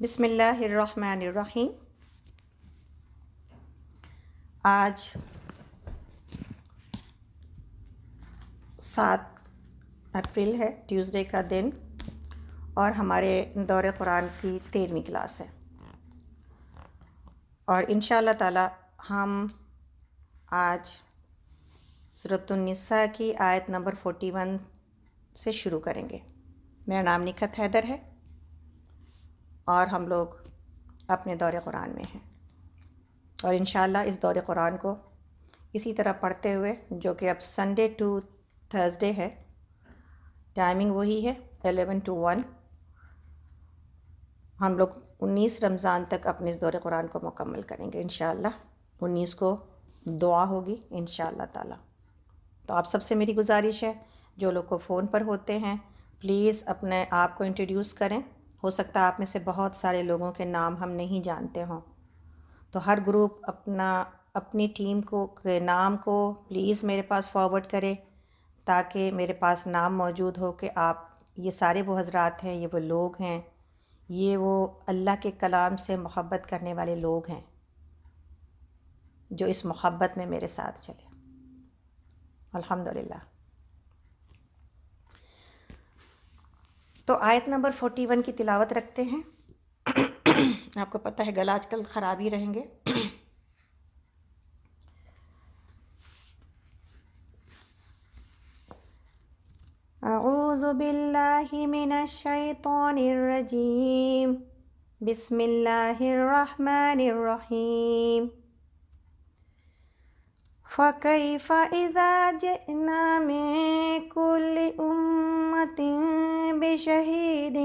بسم اللہ الرحمن الرحیم۔ آج 7 اپریل ہے، ٹیوزڈے کا دن، اور ہمارے دور قرآن کی 13ویں کلاس ہے، اور انشاءاللہ تعالی ہم آج سورۃ النساء کی آیت نمبر 41 سے شروع کریں گے۔ میرا نام نکھت حیدر ہے اور ہم لوگ اپنے دور قرآن میں ہیں، اور انشاءاللہ اس دور قرآن کو اسی طرح پڑھتے ہوئے، جو کہ اب سنڈے ٹو تھرسڈے ہے، ٹائمنگ وہی ہے 11 to 1، ہم لوگ 19 رمضان تک اپنے اس دور قرآن کو مکمل کریں گے انشاءاللہ۔ 19 کو دعا ہوگی انشاءاللہ تعالی۔ تو آپ سب سے میری گزارش ہے، جو لوگ کو فون پر ہوتے ہیں پلیز اپنے آپ کو انٹروڈیوس کریں۔ ہو سکتا ہے آپ میں سے بہت سارے لوگوں کے نام ہم نہیں جانتے ہوں، تو ہر گروپ اپنی ٹیم کے نام کو پلیز میرے پاس فارورڈ کرے، تاکہ میرے پاس نام موجود ہو کہ آپ یہ سارے وہ حضرات ہیں، یہ وہ لوگ ہیں، یہ وہ اللہ کے کلام سے محبت کرنے والے لوگ ہیں جو اس محبت میں میرے ساتھ چلے۔ الحمدللہ۔ تو آیت نمبر 41 کی تلاوت رکھتے ہیں۔ آپ کو پتہ ہے گلا آج کل خراب ہی رہیں گے۔ اعوذ باللہ من الشیطان الرجیم، بسم اللہ الرحمن الرحیم۔ فَكَيْفَ إِذَا جِئْنَا مِن كُلِّ أُمَّةٍ بِشَهِيدٍ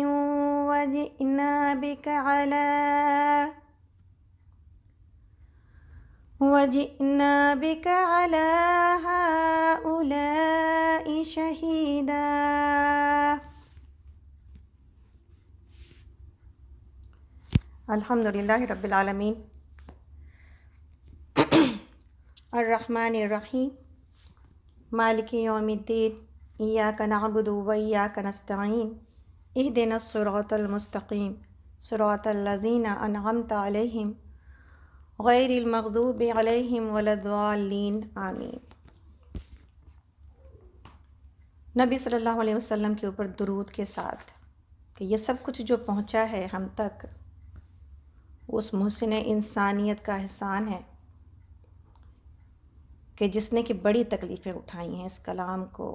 وَجِئْنَا بِكَ عَلَى هَؤُلَاءِ شَهِيدًا۔ الحمدللہ رب العالمین، الرحمن الرحیم، مالک یوم الدین، ایاک نعبد و ایاک نستعین، اہدنا الصراط المستقیم، صراط الذین انعمت علیہم غیر المغضوب علیہم ولا الضالین، آمین۔ نبی صلی اللہ علیہ وسلم کے اوپر درود کے ساتھ کہ یہ سب کچھ جو پہنچا ہے ہم تک، اس محسن انسانیت کا احسان ہے کہ جس نے کہ بڑی تکلیفیں اٹھائی ہیں اس کلام کو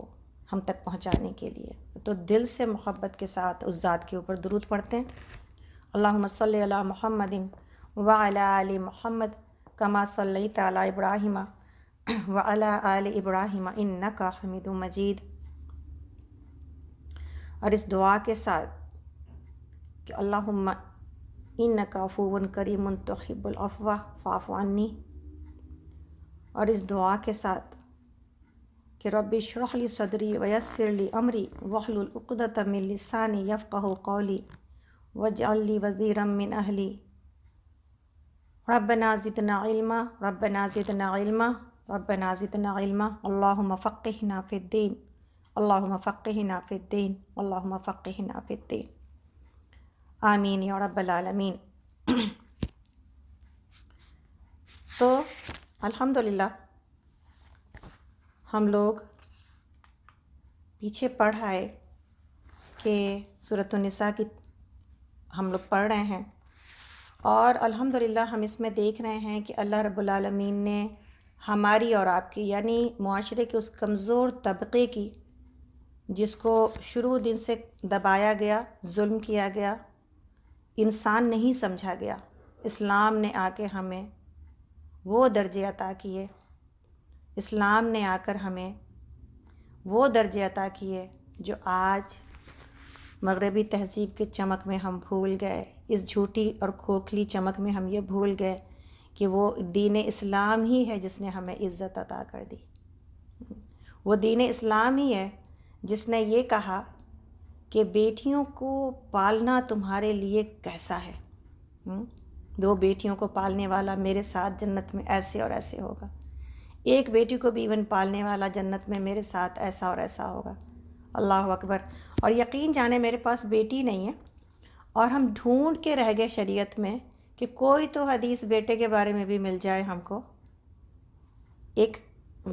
ہم تک پہنچانے کے لیے، تو دل سے محبت کے ساتھ اس ذات کے اوپر درود پڑھتے ہیں۔ اللہم صلی علی محمد وعلی آل محمد کما صلیت علی ابراہیم وعلی آل ابراہیم انک حمید مجید۔ اور اس دعا کے ساتھ کہ اللہم انک عفو کریم تحب العفو فاعف عنی، اور اس دعا کے ساتھ کہ رب اشرح لی صدری ویسر لی امری واحلل عقدۃ من لسانی یفقہوا قولی واجعل لی وزیرا من اہلی ربنا زدنا علما ربنا زدنا علما ربنا زدنا علما اللہم فقہنا فی الدین اللہم فقہنا فی الدین اللہم فقہنا فی الدین، آمین یا رب العالمین۔ تو الحمدللہ ہم لوگ پیچھے پڑھ آئے کہ سورۃ النساء کی ہم لوگ پڑھ رہے ہیں، اور الحمدللہ ہم اس میں دیکھ رہے ہیں کہ اللہ رب العالمین نے ہماری اور آپ کی، یعنی معاشرے کے اس کمزور طبقے کی، جس کو شروع دن سے دبایا گیا، ظلم کیا گیا، انسان نہیں سمجھا گیا، اسلام نے آ کے ہمیں وہ درجے عطا کیے، اسلام نے آ کر ہمیں وہ درجے عطا کیے جو آج مغربی تہذیب کے چمک میں ہم بھول گئے، اس جھوٹی اور کھوکھلی چمک میں ہم یہ بھول گئے کہ وہ دین اسلام ہی ہے جس نے ہمیں عزت عطا کر دی۔ وہ دین اسلام ہی ہے جس نے یہ کہا کہ بیٹیوں کو پالنا تمہارے لیے کیسا ہے، 2 بیٹیوں کو پالنے والا میرے ساتھ جنت میں ایسے اور ایسے ہوگا، 1 بیٹی کو بھی ایون پالنے والا جنت میں میرے ساتھ ایسا اور ایسا ہوگا۔ اللہ اکبر۔ اور یقین جانے میرے پاس بیٹی نہیں ہے، اور ہم ڈھونڈ کے رہ گئے شریعت میں کہ کوئی تو حدیث بیٹے کے بارے میں بھی مل جائے ہم کو. ایک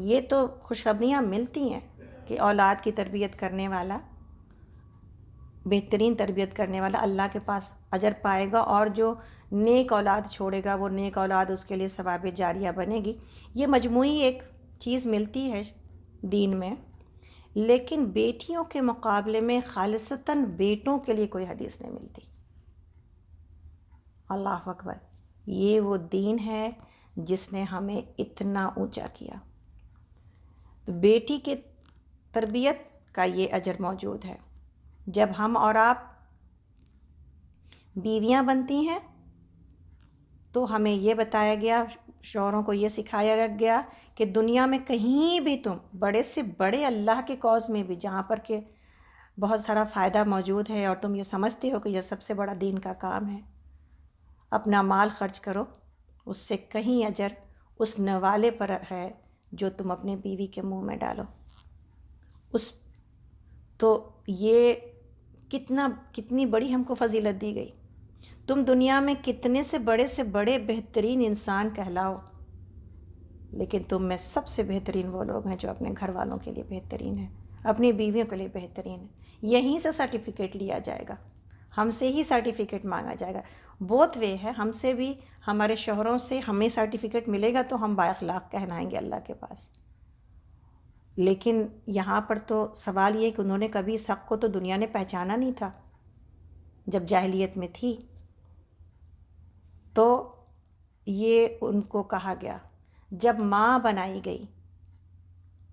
یہ تو خوشخبریاں ملتی ہیں کہ اولاد کی تربیت کرنے والا، بہترین تربیت کرنے والا اللہ کے پاس اجر پائے گا، اور جو نیک اولاد چھوڑے گا وہ نیک اولاد اس کے لیے ثواب جاریہ بنے گی. یہ مجموعی ایک چیز ملتی ہے دین میں. لیکن بیٹیوں کے مقابلے میں خالصتاً بیٹوں کے لیے کوئی حدیث نہیں ملتی. اللہ اکبر. یہ وہ دین ہے جس نے ہمیں اتنا اونچا کیا. تو بیٹی کے تربیت کا یہ اجر موجود ہے. جب ہم اور آپ بیویاں بنتی ہیں تو ہمیں یہ بتایا گیا، شوہروں کو یہ سکھایا گیا کہ دنیا میں کہیں بھی تم بڑے سے بڑے اللہ کے کاز میں بھی، جہاں پر کہ بہت سارا فائدہ موجود ہے اور تم یہ سمجھتے ہو کہ یہ سب سے بڑا دین کا کام ہے، اپنا مال خرچ کرو، اس سے کہیں اجر اس نوالے پر ہے جو تم اپنے بیوی کے منہ میں ڈالو. تو یہ کتنی بڑی ہم کو فضیلت دی گئی. تم دنیا میں کتنے سے بڑے بہترین انسان کہلاؤ، لیکن تم میں سب سے بہترین وہ لوگ ہیں جو اپنے گھر والوں کے لیے بہترین ہیں، اپنی بیویوں کے لیے بہترین ہیں. یہیں سے سرٹیفکیٹ لیا جائے گا، ہم سے ہی سرٹیفکیٹ مانگا جائے گا. بوتھ وے ہے، ہم سے بھی، ہمارے شوہروں سے ہمیں سرٹیفکیٹ ملے گا تو ہم بااخلاق کہلائیں گے اللہ کے پاس. لیکن یہاں پر تو سوال یہ کہ انہوں نے کبھی اس حق کو تو دنیا نے پہچانا نہیں تھا جب جاہلیت میں تھی. تو یہ ان کو کہا گیا، جب ماں بنائی گئی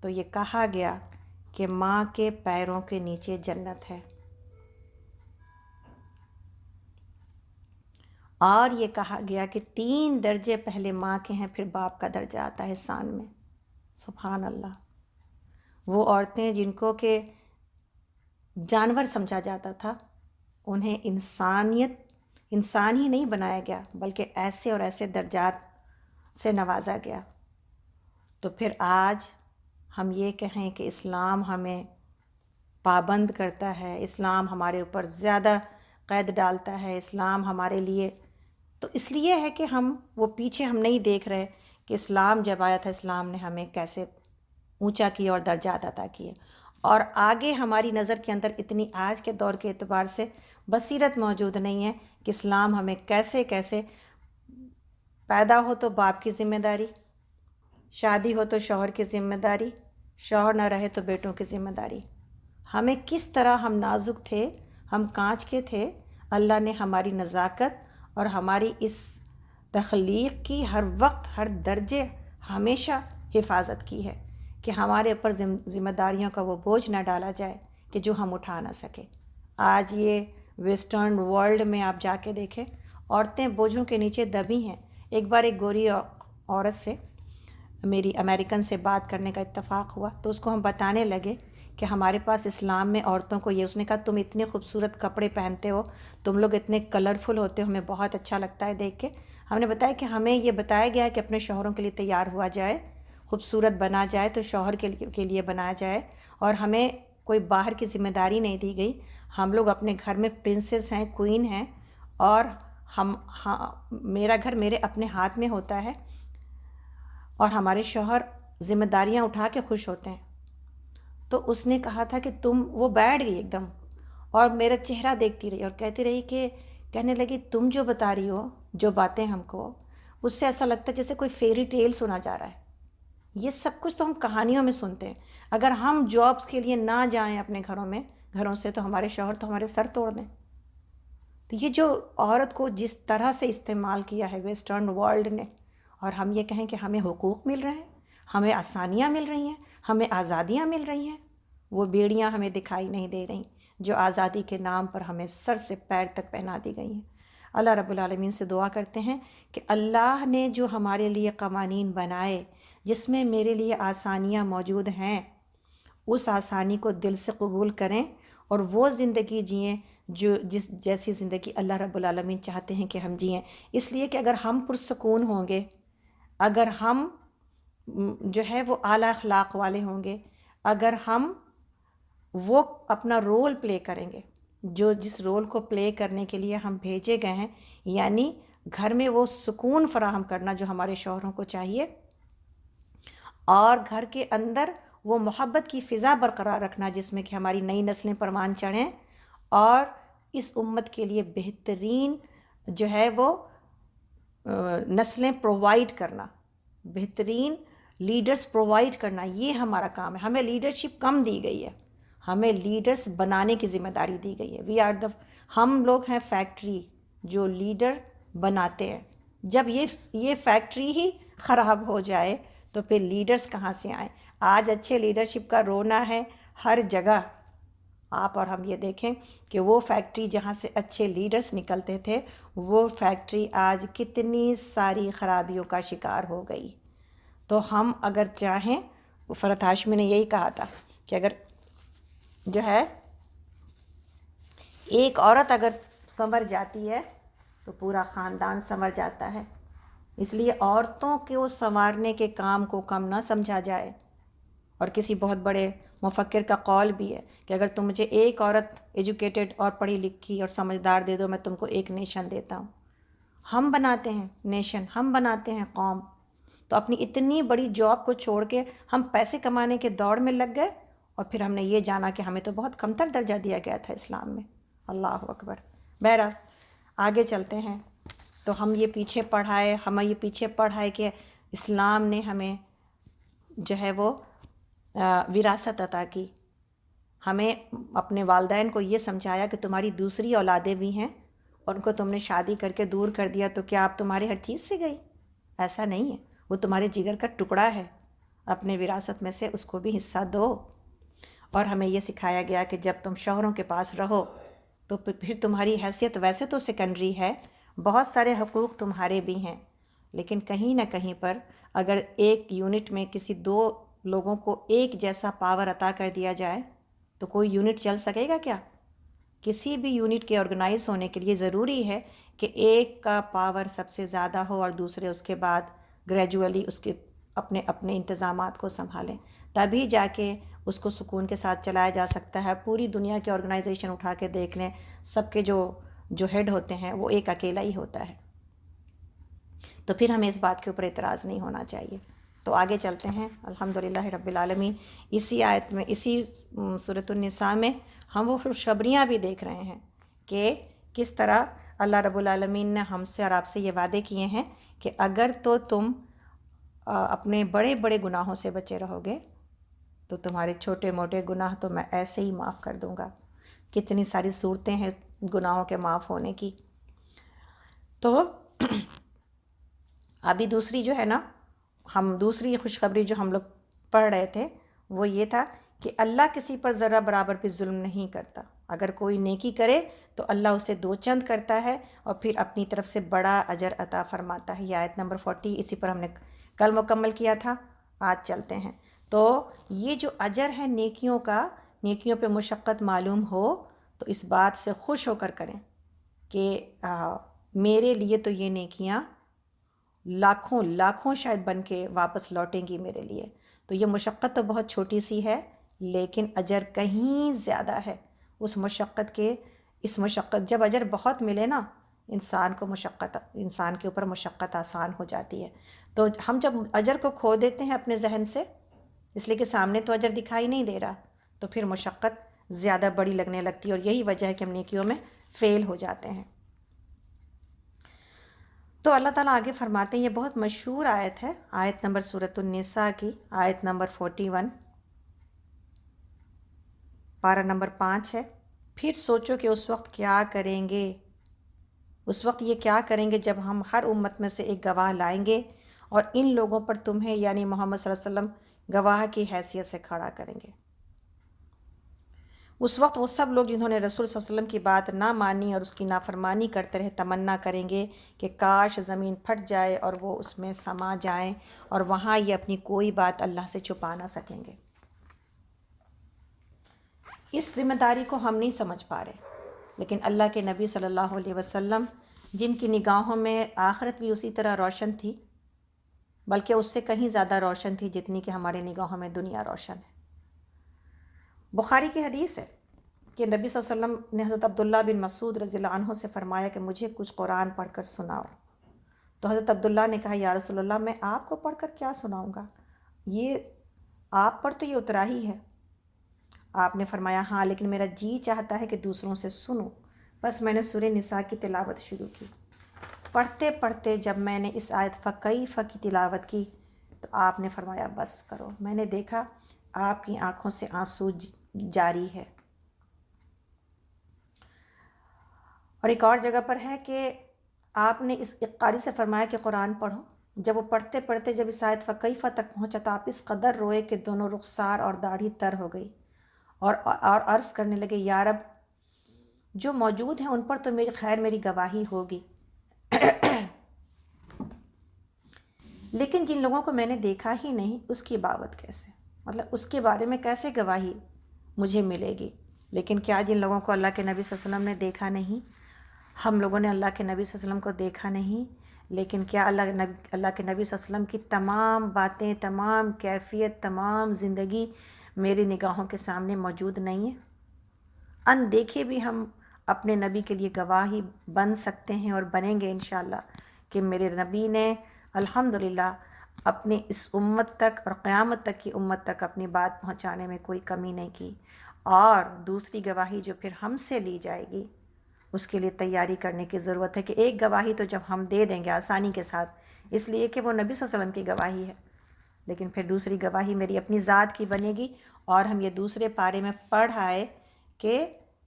تو یہ کہا گیا کہ ماں کے پیروں کے نیچے جنت ہے، اور یہ کہا گیا کہ 3 درجے پہلے ماں کے ہیں، پھر باپ کا درجہ آتا ہے احسان میں. سبحان اللہ. وہ عورتیں جن کو کہ جانور سمجھا جاتا تھا، انہیں انسان ہی نہیں بنایا گیا بلکہ ایسے اور ایسے درجات سے نوازا گیا. تو پھر آج ہم یہ کہیں کہ اسلام ہمیں پابند کرتا ہے، اسلام ہمارے اوپر زیادہ قید ڈالتا ہے، اسلام ہمارے لیے تو اس لیے ہے کہ ہم وہ پیچھے ہم نہیں دیکھ رہے کہ اسلام جب آیا تھا اسلام نے ہمیں کیسے اونچا کیا اور درجات عطا کیے. اور آگے ہماری نظر کے اندر اتنی آج کے دور کے اعتبار سے بصیرت موجود نہیں ہے کہ اسلام ہمیں کیسے پیدا ہو تو باپ کی ذمہ داری، شادی ہو تو شوہر کی ذمہ داری، شوہر نہ رہے تو بیٹوں کی ذمہ داری. ہمیں کس طرح ہم نازک تھے، ہم کانچ کے تھے. اللہ نے ہماری نزاکت اور ہماری اس تخلیق کی ہر وقت ہر درجے ہمیشہ حفاظت کی ہے کہ ہمارے اوپر ذمہ داریوں کا وہ بوجھ نہ ڈالا جائے کہ جو ہم اٹھا نہ سکے. آج یہ ویسٹرن ورلڈ میں آپ جا کے دیکھیں، عورتیں بوجھوں کے نیچے دبی ہیں. ایک بار ایک گوری عورت سے میری امریکن سے بات کرنے کا اتفاق ہوا تو اس کو ہم بتانے لگے کہ ہمارے پاس اسلام میں عورتوں کو یہ، اس نے کہا تم اتنے خوبصورت کپڑے پہنتے ہو، تم لوگ اتنے کلرفل ہوتے ہو، ہمیں بہت اچھا لگتا ہے دیکھ کے. ہم نے بتایا کہ ہمیں یہ بتایا گیا ہے کہ اپنے شوہروں کے لیے تیار ہوا جائے، خوبصورت بنا جائے تو شوہر کے لیے بنایا جائے، اور ہمیں کوئی باہر کی ذمہ داری نہیں دی گئی. ہم لوگ اپنے گھر میں پرنسس ہیں، کوئین ہیں، اور میرا گھر میرے اپنے ہاتھ میں ہوتا ہے، اور ہمارے شوہر ذمہ داریاں اٹھا کے خوش ہوتے ہیں. تو اس نے کہا تھا کہ وہ بیٹھ گئی ایک دم اور میرا چہرہ دیکھتی رہی اور کہتی رہی کہ کہنے لگی تم جو بتا رہی ہو جو باتیں ہم کو، اس سے ایسا لگتا ہے جیسے کوئی فیری ٹیل سنا جا رہا ہے. یہ سب کچھ تو ہم کہانیوں میں سنتے ہیں. اگر ہم جابس کے لیے نہ جائیں اپنے گھروں سے تو ہمارے شوہر تو ہمارے سر توڑ دیں. تو یہ جو عورت کو جس طرح سے استعمال کیا ہے ویسٹرن ورلڈ نے، اور ہم یہ کہیں کہ ہمیں حقوق مل رہے ہیں، ہمیں آسانیاں مل رہی ہیں، ہمیں آزادیاں مل رہی ہیں، وہ بیڑیاں ہمیں دکھائی نہیں دے رہیں جو آزادی کے نام پر ہمیں سر سے پیر تک پہنا دی گئی ہیں. اللہ رب العالمین سے دعا کرتے ہیں کہ اللہ نے جو ہمارے لیے قوانین بنائے جس میں میرے لیے آسانیاں موجود ہیں، اس آسانی کو دل سے قبول کریں اور وہ زندگی جئیں جیسی زندگی اللہ رب العالمین چاہتے ہیں کہ ہم جئیں. اس لیے کہ اگر ہم پرسکون ہوں گے، اگر ہم جو ہے وہ اعلیٰ اخلاق والے ہوں گے، اگر ہم وہ اپنا رول پلے کریں گے جو جس رول کو پلے کرنے کے لیے ہم بھیجے گئے ہیں، یعنی گھر میں وہ سکون فراہم کرنا جو ہمارے شوہروں کو چاہیے، اور گھر کے اندر وہ محبت کی فضا برقرار رکھنا جس میں کہ ہماری نئی نسلیں پروان چڑھیں، اور اس امت کے لیے بہترین جو ہے وہ نسلیں پرووائڈ کرنا، بہترین لیڈرز پرووائڈ کرنا، یہ ہمارا کام ہے۔ ہمیں لیڈرشپ کم دی گئی ہے، ہمیں لیڈرز بنانے کی ذمہ داری دی گئی ہے۔ ہم لوگ ہیں فیکٹری جو لیڈر بناتے ہیں۔ جب یہ فیکٹری ہی خراب ہو جائے تو پھر لیڈرز کہاں سے آئیں؟ آج اچھے لیڈرشپ کا رونا ہے ہر جگہ۔ آپ اور ہم یہ دیکھیں کہ وہ فیکٹری جہاں سے اچھے لیڈرز نکلتے تھے، وہ فیکٹری آج کتنی ساری خرابیوں کا شکار ہو گئی۔ تو ہم اگر چاہیں، فرحت ہاشمی نے یہی کہا تھا کہ اگر جو ہے ایک عورت اگر سنور جاتی ہے تو پورا خاندان سنور جاتا ہے۔ اس لیے عورتوں کو سنوارنے کے کام کو کم نہ سمجھا جائے۔ اور کسی بہت بڑے مفکر کا قول بھی ہے کہ اگر تم مجھے ایک عورت ایجوکیٹڈ اور پڑھی لکھی اور سمجھدار دے دو، میں تم کو ایک نیشن دیتا ہوں۔ ہم بناتے ہیں نیشن، ہم بناتے ہیں قوم۔ تو اپنی اتنی بڑی جاب کو چھوڑ کے ہم پیسے کمانے کے دوڑ میں لگ گئے، اور پھر ہم نے یہ جانا کہ ہمیں تو بہت کمتر درجہ دیا گیا تھا اسلام میں۔ اللہ اکبر۔ بہرحال آگے چلتے ہیں۔ تو ہمیں یہ پیچھے پڑھائے کہ اسلام نے ہمیں جو ہے وہ وراثت عطا کی۔ ہمیں اپنے والدین کو یہ سمجھایا کہ تمہاری دوسری اولادیں بھی ہیں، اور ان کو تم نے شادی کر کے دور کر دیا تو کیا آپ تمہارے ہر چیز سے گئی؟ ایسا نہیں ہے، وہ تمہارے جگر کا ٹکڑا ہے، اپنے وراثت میں سے اس کو بھی حصہ دو۔ اور ہمیں یہ سکھایا گیا کہ جب تم شوہروں کے پاس رہو تو پھر تمہاری حیثیت ویسے تو سیکنڈری ہے، بہت سارے حقوق تمہارے بھی ہیں، لیکن کہیں نہ کہیں پر اگر ایک یونٹ میں کسی دو لوگوں کو ایک جیسا پاور عطا کر دیا جائے تو کوئی یونٹ چل سکے گا کیا؟ کسی بھی یونٹ کے آرگنائز ہونے کے لیے ضروری ہے کہ ایک کا پاور سب سے زیادہ ہو اور دوسرے اس کے بعد گریجولی اس کے اپنے اپنے انتظامات کو سنبھالیں، تبھی جا کے اس کو سکون کے ساتھ چلایا جا سکتا ہے۔ پوری دنیا کے آرگنائزیشن اٹھا کے دیکھ لیں، سب کے جو ہیڈ ہوتے ہیں وہ ایک اکیلا ہی ہوتا ہے۔ تو پھر ہمیں اس بات کے اوپر اعتراض نہیں ہونا چاہیے۔ تو آگے چلتے ہیں۔ الحمدللہ رب العالمین، اسی آیت میں، اسی سورۃ النساء میں ہم وہ خوشخبریاں بھی دیکھ رہے ہیں کہ کس طرح اللہ رب العالمین نے ہم سے اور آپ سے یہ وعدے کیے ہیں کہ اگر تو تم اپنے بڑے بڑے گناہوں سے بچے رہو گے تو تمہارے چھوٹے موٹے گناہ تو میں ایسے ہی معاف کر دوں گا۔ کتنی ساری صورتیں ہیں گناہوں کے معاف ہونے کی۔ تو ابھی دوسری جو ہے نا، ہم دوسری خوشخبری جو ہم لوگ پڑھ رہے تھے وہ یہ تھا کہ اللہ کسی پر ذرہ برابر بھی ظلم نہیں کرتا۔ اگر کوئی نیکی کرے تو اللہ اسے دو چند کرتا ہے اور پھر اپنی طرف سے بڑا اجر عطا فرماتا ہے۔ یہ آیت نمبر 40، اسی پر ہم نے کل مکمل کیا تھا۔ آج چلتے ہیں۔ تو یہ جو اجر ہے نیکیوں کا، نیکیوں پہ مشقت معلوم ہو تو اس بات سے خوش ہو کر کریں کہ میرے لیے تو یہ نیکیاں لاکھوں لاکھوں شاید بن کے واپس لوٹیں گی میرے لیے۔ تو یہ مشقت تو بہت چھوٹی سی ہے، لیکن اجر کہیں زیادہ ہے اس مشقت جب اجر بہت ملے نا، انسان کے اوپر مشقت آسان ہو جاتی ہے۔ تو ہم جب اجر کو کھو دیتے ہیں اپنے ذہن سے، اس لیے کہ سامنے تو اجر دکھائی نہیں دے رہا، تو پھر مشقت زیادہ بڑی لگنے لگتی ہے، اور یہی وجہ ہے کہ ہم نیکیوں میں فیل ہو جاتے ہیں۔ تو اللہ تعالیٰ آگے فرماتے ہیں، یہ بہت مشہور آیت ہے، آیت نمبر سورۃ النساء کی، آیت نمبر 41، پارہ نمبر 5 ہے۔ پھر سوچو کہ اس وقت کیا کریں گے، اس وقت یہ کیا کریں گے جب ہم ہر امت میں سے ایک گواہ لائیں گے اور ان لوگوں پر تمہیں یعنی محمد صلی اللہ علیہ وسلم گواہ کی حیثیت سے کھڑا کریں گے۔ اس وقت وہ سب لوگ جنہوں نے رسول صلی اللہ علیہ وسلم کی بات نہ مانی اور اس کی نافرمانی کرتے رہے تمنا کریں گے کہ کاش زمین پھٹ جائے اور وہ اس میں سما جائیں، اور وہاں یہ اپنی کوئی بات اللہ سے چھپا نہ سکیں گے۔ اس ذمہ داری کو ہم نہیں سمجھ پا رہے، لیکن اللہ کے نبی صلی اللہ علیہ وسلم جن کی نگاہوں میں آخرت بھی اسی طرح روشن تھی، بلکہ اس سے کہیں زیادہ روشن تھی جتنی کہ ہمارے نگاہوں میں دنیا روشن ہے۔ بخاری کی حدیث ہے کہ نبی صلی اللہ علیہ وسلم نے حضرت عبداللہ بن مسعود رضی اللہ عنہ سے فرمایا کہ مجھے کچھ قرآن پڑھ کر سناؤ. تو حضرت عبداللہ نے کہا یا رسول اللہ میں آپ کو پڑھ کر کیا سناؤں گا، یہ آپ پر تو یہ اترا ہی ہے. آپ نے فرمایا ہاں لیکن میرا جی چاہتا ہے کہ دوسروں سے سنوں. بس میں نے سورہ نساء کی تلاوت شروع کی. پڑھتے پڑھتے جب میں نے اس آیت فکیف کی تلاوت کی تو آپ نے فرمایا بس کرو. میں نے دیکھا آپ کی آنکھوں سے آنسو جاری ہے. اور ایک اور جگہ پر ہے کہ آپ نے اس قاری سے فرمایا کہ قرآن پڑھو. جب وہ پڑھتے پڑھتے جب اس آیت فکیفہ تک پہنچا تو آپ اس قدر روئے کہ دونوں رخسار اور داڑھی تر ہو گئی اور عرض کرنے لگے یا رب جو موجود ہیں ان پر تو میری گواہی ہوگی، لیکن جن لوگوں کو میں نے دیکھا ہی نہیں اس کی بابت کیسے، مطلب اس کے بارے میں کیسے گواہی مجھے ملے گی. لیکن کیا جن لوگوں کو اللہ کے نبی صلی اللہ علیہ وسلم نے دیکھا نہیں، ہم لوگوں نے اللہ کے نبی صلی اللہ علیہ وسلم کو دیکھا نہیں، لیکن کیا اللہ کے نبی صلی اللہ علیہ وسلم کی تمام باتیں، تمام کیفیت، تمام زندگی میری نگاہوں کے سامنے موجود نہیں ہے؟ ان دیکھے بھی ہم اپنے نبی کے لیے گواہی بن سکتے ہیں اور بنیں گے انشاءاللہ کہ میرے نبی نے الحمدللہ اپنی اس امت تک اور قیامت تک کی امت تک اپنی بات پہنچانے میں کوئی کمی نہیں کی. اور دوسری گواہی جو پھر ہم سے لی جائے گی اس کے لیے تیاری کرنے کی ضرورت ہے کہ ایک گواہی تو جب ہم دے دیں گے آسانی کے ساتھ اس لیے کہ وہ نبی صلی اللہ علیہ وسلم کی گواہی ہے، لیکن پھر دوسری گواہی میری اپنی ذات کی بنے گی. اور ہم یہ دوسرے پارے میں پڑھ آئے کہ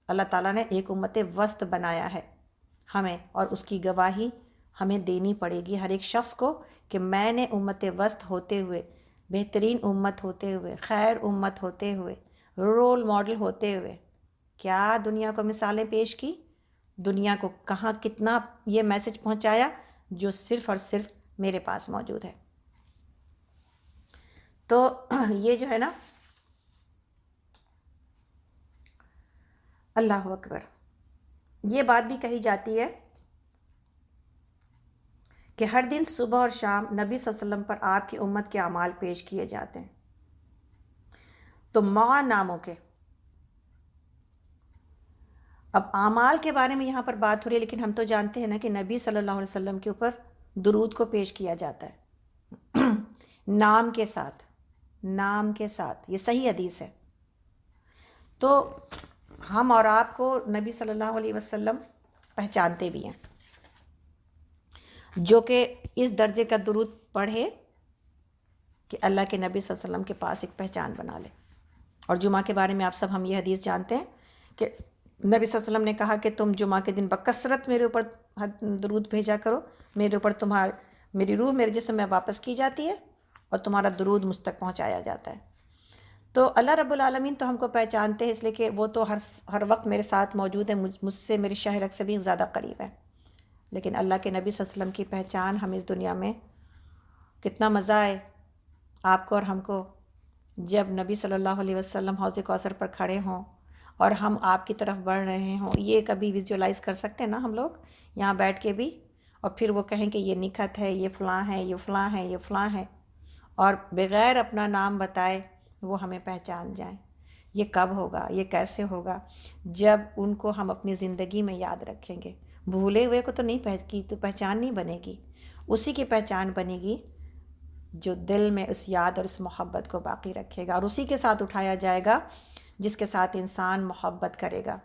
اللہ تعالیٰ نے ایک امت وسط بنایا ہے ہمیں، اور اس کی گواہی ہمیں دینی پڑے گی ہر ایک شخص کو کہ میں نے امت وسط ہوتے ہوئے، بہترین امت ہوتے ہوئے، خیر امت ہوتے ہوئے، رول ماڈل ہوتے ہوئے کیا دنیا کو مثالیں پیش کی، دنیا کو کہاں کتنا یہ میسج پہنچایا جو صرف اور صرف میرے پاس موجود ہے. تو یہ جو ہے نا، اللہ اکبر، یہ بات بھی کہی جاتی ہے کہ ہر دن صبح اور شام نبی صلی اللہ علیہ وسلم پر آپ کی امت کے اعمال پیش کیے جاتے ہیں. تو مع ناموں کے، اب اعمال کے بارے میں یہاں پر بات ہو رہی ہے، لیکن ہم تو جانتے ہیں نا کہ نبی صلی اللہ علیہ وسلم کے اوپر درود کو پیش کیا جاتا ہے نام کے ساتھ، نام کے ساتھ، یہ صحیح حدیث ہے. تو ہم اور آپ کو نبی صلی اللہ علیہ وسلم پہچانتے بھی ہیں، جو کہ اس درجے کا درود پڑھے کہ اللہ کے نبی صلی اللہ علیہ وسلم کے پاس ایک پہچان بنا لے. اور جمعہ کے بارے میں آپ سب ہم یہ حدیث جانتے ہیں کہ نبی صلی اللہ علیہ وسلم نے کہا کہ تم جمعہ کے دن بکثرت میرے اوپر درود بھیجا کرو، میرے اوپر میری روح میرے جسم میں واپس کی جاتی ہے اور تمہارا درود مجھ تک پہنچایا جاتا ہے. تو اللہ رب العالمین تو ہم کو پہچانتے ہیں اس لیے کہ وہ تو ہر وقت میرے ساتھ موجود ہے، مجھ سے، میرے شہرک سے بھی زیادہ قریب ہے. لیکن اللہ کے نبی صلی اللہ علیہ وسلم کی پہچان ہم اس دنیا میں کتنا مزہ آئے آپ کو اور ہم کو جب نبی صلی اللہ علیہ وسلم حوض کوثر پر کھڑے ہوں اور ہم آپ کی طرف بڑھ رہے ہوں. یہ کبھی ویژولائز کر سکتے ہیں نا ہم لوگ یہاں بیٹھ کے بھی، اور پھر وہ کہیں کہ یہ نکھت ہے، یہ فلاں ہے، یہ فلاں ہے، یہ فلاں ہے، اور بغیر اپنا نام بتائے وہ ہمیں پہچان جائیں. یہ کب ہوگا، یہ کیسے ہوگا؟ جب ان کو ہم اپنی زندگی میں یاد رکھیں گے. بھولے ہوئے کو تو نہیں تو پہچان نہیں بنے گی، اسی کی پہچان بنے گی جو دل میں اس یاد اور اس محبت کو باقی رکھے گا، اور اسی کے ساتھ اٹھایا جائے گا جس کے ساتھ انسان محبت کرے گا.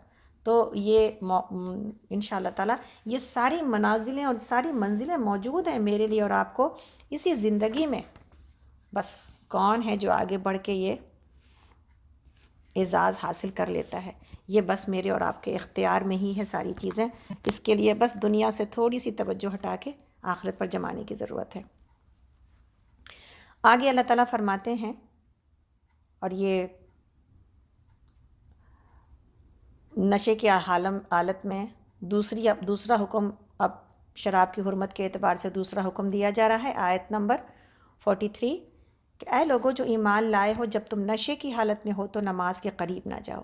تو یہ انشاءاللہ تعالیٰ یہ ساری منازلیں اور ساری منزلیں موجود ہیں میرے لیے اور آپ کو اسی زندگی میں. بس کون ہے جو آگے بڑھ کے یہ اعزاز حاصل کر لیتا ہے؟ یہ بس میرے اور آپ کے اختیار میں ہی ہے ساری چیزیں. اس کے لیے بس دنیا سے تھوڑی سی توجہ ہٹا کے آخرت پر جمانے کی ضرورت ہے. آگے اللہ تعالیٰ فرماتے ہیں، اور یہ نشے کی حالت میں دوسرا حکم اب شراب کی حرمت کے اعتبار سے دوسرا حکم دیا جا رہا ہے. آیت نمبر 43 کہ اے لوگو جو ایمان لائے ہو، جب تم نشے کی حالت میں ہو تو نماز کے قریب نہ جاؤ.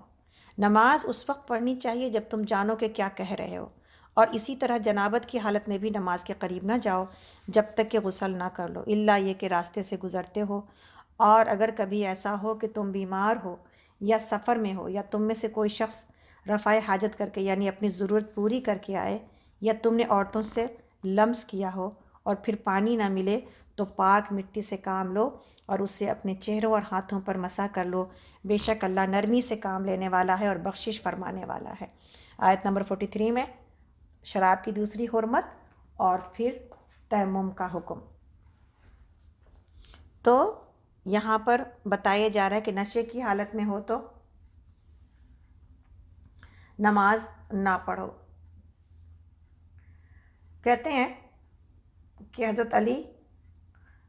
نماز اس وقت پڑھنی چاہیے جب تم جانو کہ کیا کہہ رہے ہو، اور اسی طرح جنابت کی حالت میں بھی نماز کے قریب نہ جاؤ جب تک کہ غسل نہ کر لو، الا یہ کہ راستے سے گزرتے ہو، اور اگر کبھی ایسا ہو کہ تم بیمار ہو یا سفر میں ہو یا تم میں سے کوئی شخص رفع حاجت کر کے یعنی اپنی ضرورت پوری کر کے آئے، یا تم نے عورتوں سے لمس کیا ہو اور پھر پانی نہ ملے تو پاک مٹی سے کام لو اور اس سے اپنے چہروں اور ہاتھوں پر مسح کر لو، بے شک اللہ نرمی سے کام لینے والا ہے اور بخشش فرمانے والا ہے۔ آیت نمبر 43 میں شراب کی دوسری حرمت اور پھر تیمم کا حکم۔ تو یہاں پر بتایا جا رہا ہے کہ نشے کی حالت میں ہو تو نماز نہ پڑھو۔ کہتے ہیں کہ حضرت علی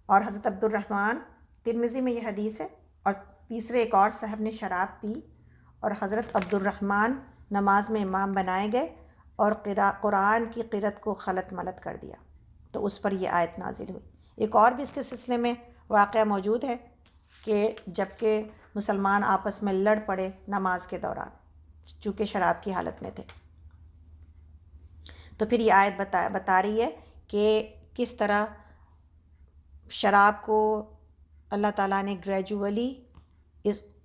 اور حضرت عبد الرحمن، ترمذی میں یہ حدیث ہے، اور تیسرے ایک اور صاحب نے شراب پی اور حضرت عبد الرحمن نماز میں امام بنائے گئے اور قرآن کی قرأت کو خلط ملط کر دیا، تو اس پر یہ آیت نازل ہوئی۔ ایک اور بھی اس کے سلسلے میں واقعہ موجود ہے کہ جب کہ مسلمان آپس میں لڑ پڑے نماز کے دوران، چونکہ شراب کی حالت میں تھے، تو پھر یہ آیت بتا رہی ہے کہ کس طرح شراب کو اللہ تعالیٰ نے گریجولی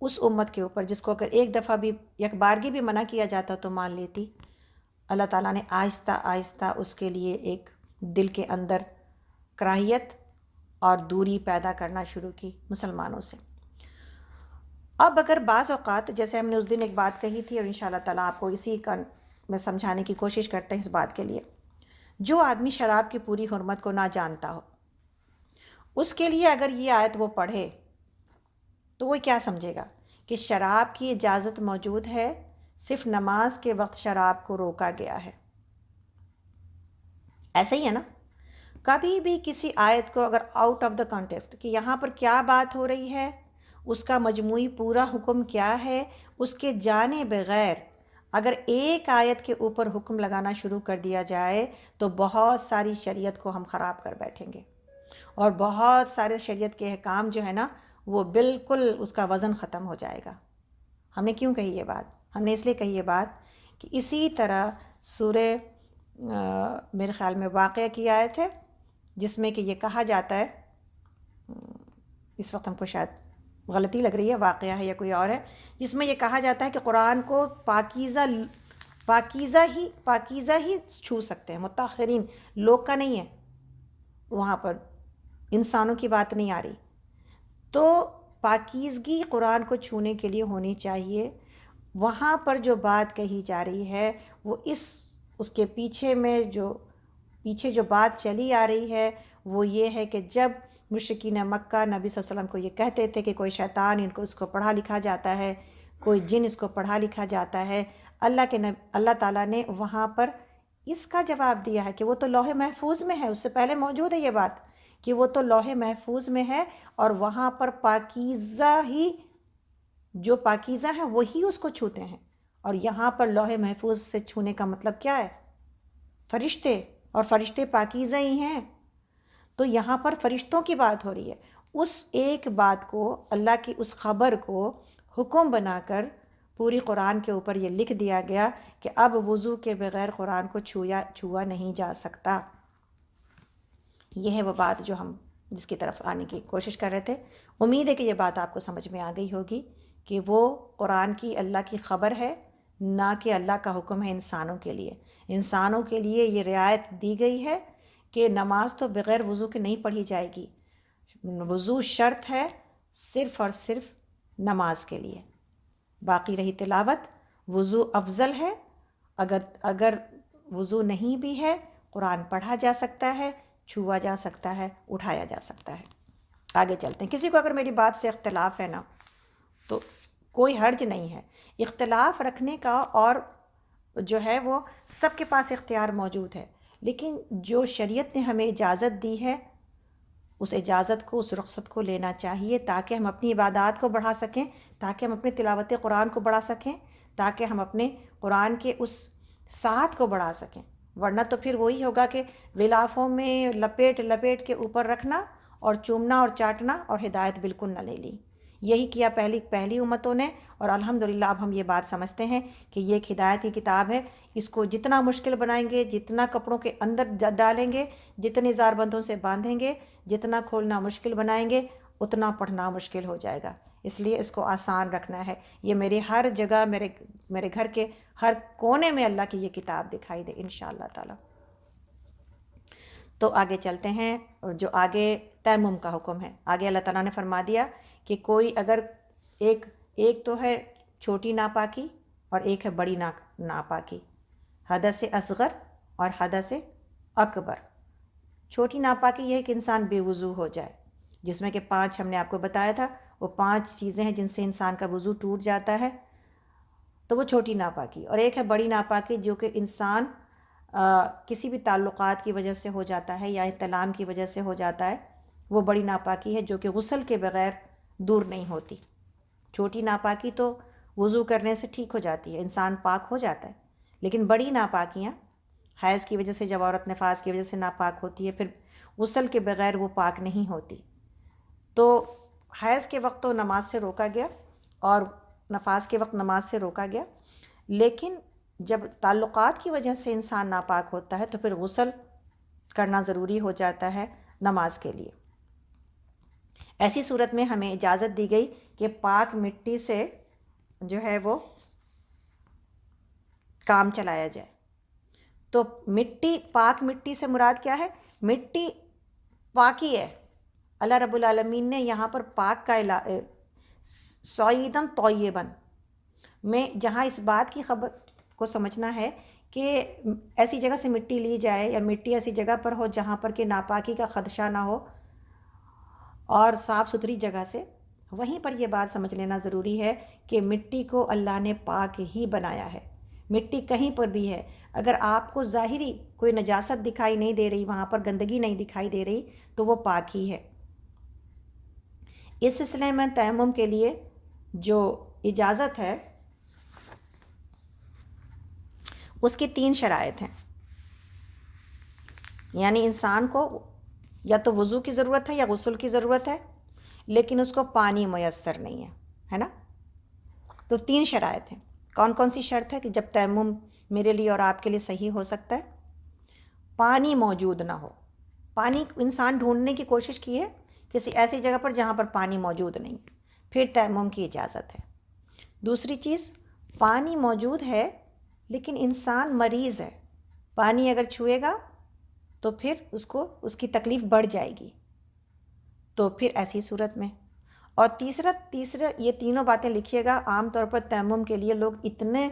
اس امت کے اوپر، جس کو اگر ایک دفعہ بھی یک بارگی بھی منع کیا جاتا تو مان لیتی، اللہ تعالیٰ نے آہستہ آہستہ اس کے لیے ایک دل کے اندر کراہیت اور دوری پیدا کرنا شروع کی مسلمانوں سے۔ اب اگر بعض اوقات، جیسے ہم نے اس دن ایک بات کہی تھی اور انشاءاللہ تعالیٰ آپ کو اسی کا میں سمجھانے کی کوشش کرتے ہیں اس بات کے لیے، جو آدمی شراب کی پوری حرمت کو نہ جانتا ہو، اس کے لیے اگر یہ آیت وہ پڑھے تو وہ کیا سمجھے گا کہ شراب کی اجازت موجود ہے، صرف نماز کے وقت شراب کو روکا گیا ہے۔ ایسا ہی ہے نا، کبھی بھی کسی آیت کو اگر آؤٹ آف دا کانٹیکسٹ کہ یہاں پر کیا بات ہو رہی ہے، اس کا مجموعی پورا حکم کیا ہے، اس کے جانے بغیر اگر ایک آیت کے اوپر حکم لگانا شروع کر دیا جائے تو بہت ساری شریعت کو ہم خراب کر بیٹھیں گے، اور بہت سارے شریعت کے احکام جو ہے نا وہ بالکل اس کا وزن ختم ہو جائے گا۔ ہم نے کیوں کہی یہ بات؟ ہم نے اس لیے کہی یہ بات کہ اسی طرح سورہ میرے خیال میں واقعہ کی آیت ہے جس میں کہ یہ کہا جاتا ہے، اس وقت ہم کو شاید غلطی لگ رہی ہے، واقعہ ہے یا کوئی اور ہے، جس میں یہ کہا جاتا ہے کہ قرآن کو پاکیزہ ہی چھو سکتے ہیں، مطہرین لوگ کا نہیں ہے، وہاں پر انسانوں کی بات نہیں آ رہی۔ تو پاکیزگی قرآن کو چھونے کے لیے ہونی چاہیے۔ وہاں پر جو بات کہی جا رہی ہے وہ اس کے پیچھے جو بات چلی آ رہی ہے وہ یہ ہے کہ جب مشرکین مکہ نبی صلی اللہ علیہ وسلم کو یہ کہتے تھے کہ کوئی شیطان اس کو پڑھا لکھا جاتا ہے، کوئی جن اس کو پڑھا لکھا جاتا ہے، اللہ تعالیٰ نے وہاں پر اس کا جواب دیا ہے کہ وہ تو لوح محفوظ میں ہے، اس سے پہلے موجود ہے یہ بات کہ وہ تو لوح محفوظ میں ہے، اور وہاں پر پاکیزہ ہی، جو پاکیزہ ہیں وہی اس کو چھوتے ہیں۔ اور یہاں پر لوح محفوظ سے چھونے کا مطلب کیا ہے؟ فرشتے، اور فرشتے پاکیزہ ہی ہیں، تو یہاں پر فرشتوں کی بات ہو رہی ہے۔ اس ایک بات کو، اللہ کی اس خبر کو حکم بنا کر پوری قرآن کے اوپر یہ لکھ دیا گیا کہ اب وضو کے بغیر قرآن کو چھوا نہیں جا سکتا۔ یہ ہے وہ بات جو ہم جس کی طرف آنے کی کوشش کر رہے تھے۔ امید ہے کہ یہ بات آپ کو سمجھ میں آ گئی ہوگی کہ وہ قرآن کی اللہ کی خبر ہے، نہ کہ اللہ کا حکم ہے انسانوں کے لیے۔ انسانوں کے لیے یہ رعایت دی گئی ہے کہ نماز تو بغیر وضو کے نہیں پڑھی جائے گی، وضو شرط ہے صرف اور صرف نماز کے لیے، باقی رہی تلاوت، وضو افضل ہے۔ اگر وضو نہیں بھی ہے، قرآن پڑھا جا سکتا ہے، چھوا جا سکتا ہے، اٹھایا جا سکتا ہے۔ آگے چلتے ہیں۔ کسی کو اگر میری بات سے اختلاف ہے نا تو کوئی حرج نہیں ہے، اختلاف رکھنے کا، اور جو ہے وہ سب کے پاس اختیار موجود ہے، لیکن جو شریعت نے ہمیں اجازت دی ہے اس اجازت کو، اس رخصت کو لینا چاہیے، تاکہ ہم اپنی عبادات کو بڑھا سکیں، تاکہ ہم اپنے تلاوت قرآن کو بڑھا سکیں، تاکہ ہم اپنے قرآن کے اس ساتھ کو بڑھا سکیں۔ ورنہ تو پھر وہی ہوگا کہ غلافوں میں لپیٹ کے اوپر رکھنا اور چومنا اور چاٹنا، اور ہدایت بالکل نہ لے لی۔ یہی کیا پہلی امتوں نے، اور الحمدللہ اب ہم یہ بات سمجھتے ہیں کہ یہ ایک ہدایت کی کتاب ہے۔ اس کو جتنا مشکل بنائیں گے، جتنا کپڑوں کے اندر ڈالیں گے، جتنے زار بندوں سے باندھیں گے، جتنا کھولنا مشکل بنائیں گے، اتنا پڑھنا مشکل ہو جائے گا۔ اس لیے اس کو آسان رکھنا ہے۔ یہ میرے ہر جگہ میرے گھر کے ہر کونے میں اللہ کی یہ کتاب دکھائی دے انشاءاللہ تعالی۔ تو آگے چلتے ہیں، جو آگے تیمم کا حکم ہے، آگے اللہ تعالیٰ نے فرما دیا کہ کوئی اگر ایک تو ہے چھوٹی ناپاکی اور ایک ہے بڑی ناپاکی، حدث اصغر اور حدث اکبر۔ چھوٹی ناپاکی یہ ہے کہ انسان بے وضو ہو جائے، جس میں کہ 5 ہم نے آپ کو بتایا تھا، وہ 5 چیزیں ہیں جن سے انسان کا وضو ٹوٹ جاتا ہے، تو وہ چھوٹی ناپاکی۔ اور ایک ہے بڑی ناپاکی جو کہ انسان کسی بھی تعلقات کی وجہ سے ہو جاتا ہے یا احتلام کی وجہ سے ہو جاتا ہے، وہ بڑی ناپاکی ہے جو کہ غسل کے بغیر دور نہیں ہوتی۔ چھوٹی ناپاکی تو وضو کرنے سے ٹھیک ہو جاتی ہے، انسان پاک ہو جاتا ہے، لیکن بڑی ناپاکیاں حیض کی وجہ سے جب عورت نفاس کی وجہ سے ناپاک ہوتی ہے، پھر غسل کے بغیر وہ پاک نہیں ہوتی۔ تو حیض کے وقت تو نماز سے روکا گیا اور نفاس کے وقت نماز سے روکا گیا، لیکن جب تعلقات کی وجہ سے انسان ناپاک ہوتا ہے تو پھر غسل کرنا ضروری ہو جاتا ہے نماز کے لیے۔ ایسی صورت میں ہمیں اجازت دی گئی کہ پاک مٹی سے جو ہے وہ کام چلایا جائے۔ تو پاک مٹی سے مراد کیا ہے؟ مٹی پاکی ہے۔ اللہ رب العالمین نے یہاں پر پاک کا صعیداً طیباً میں جہاں اس بات کی خبر کو سمجھنا ہے کہ ایسی جگہ سے مٹی لی جائے یا مٹی ایسی جگہ پر ہو جہاں پر کہ ناپاکی کا خدشہ نہ ہو اور صاف ستھری جگہ سے، وہیں پر یہ بات سمجھ لینا ضروری ہے کہ مٹی کو اللہ نے پاک ہی بنایا ہے۔ مٹی کہیں پر بھی ہے، اگر آپ کو ظاہری کوئی نجاست دکھائی نہیں دے رہی، وہاں پر گندگی نہیں دکھائی دے رہی، تو وہ پاک ہی ہے۔ اس سلسلے میں تیمم کے لیے جو اجازت ہے اس کی 3 شرائط ہیں، یعنی انسان کو یا تو وضو کی ضرورت ہے یا غسل کی ضرورت ہے، لیکن اس کو پانی میسر نہیں ہے نا؟ تو 3 شرائط ہیں۔ کون کون سی شرط ہے کہ جب تیمم میرے لیے اور آپ کے لیے صحیح ہو سکتا ہے؟ پانی موجود نہ ہو۔ پانی انسان ڈھونڈنے کی کوشش کی ہے کسی ایسی جگہ پر جہاں پر پانی موجود نہیں، پھر تیمم کی اجازت ہے۔ دوسری چیز، پانی موجود ہے لیکن انسان مریض ہے، پانی اگر چھوئے گا تو پھر اس کی تکلیف بڑھ جائے گی، تو پھر ایسی صورت میں۔ اور تیسرا یہ تینوں باتیں لکھیے گا۔ عام طور پر تیمم کے لیے لوگ اتنے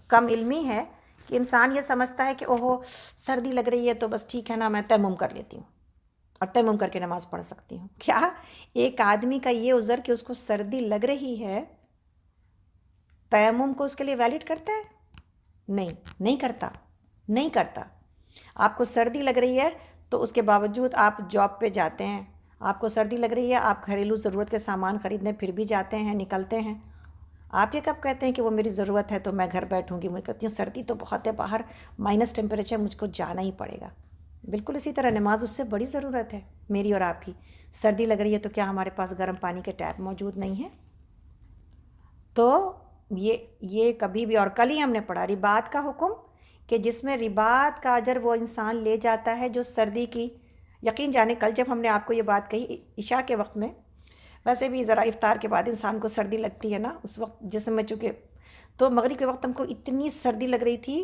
کم علمی ہے کہ انسان یہ سمجھتا ہے کہ اوہو سردی لگ رہی ہے تو بس ٹھیک ہے نا، میں تیمم کر لیتی ہوں اور تیمم کر کے نماز پڑھ سکتی ہوں۔ کیا ایک آدمی کا یہ عذر کہ اس کو سردی لگ رہی ہے تیمم کو اس کے لیے ویلڈ کرتا ہے؟ نہیں کرتا۔ آپ کو سردی لگ رہی ہے تو اس کے باوجود آپ جاب پہ جاتے ہیں، آپ کو سردی لگ رہی ہے، آپ گھریلو ضرورت کے سامان خریدنے پھر بھی جاتے ہیں، نکلتے ہیں۔ آپ یہ کب کہتے ہیں کہ وہ میری ضرورت ہے تو میں گھر بیٹھوں گی؟ میں کہتی ہوں سردی تو بہت ہے باہر، مائنس ٹیمپریچر، مجھ کو جانا ہی پڑے گا۔ بالکل اسی طرح نماز اس سے بڑی ضرورت ہے میری اور آپ کی۔ سردی لگ رہی ہے تو کیا ہمارے پاس گرم پانی کے ٹیپ موجود نہیں ہیں؟ تو یہ کبھی بھی، اور کل ہی ہم نے پڑھا رباط کا حکم، کہ جس میں رباط کا اجر وہ انسان لے جاتا ہے جو سردی کی، یقین جانے کل جب ہم نے آپ کو یہ بات کہی عشاء کے وقت میں، ویسے بھی ذرا افطار کے بعد انسان کو سردی لگتی ہے نا، اس وقت جسم میں چونکہ، تو مغرب کے وقت ہم کو اتنی سردی لگ رہی تھی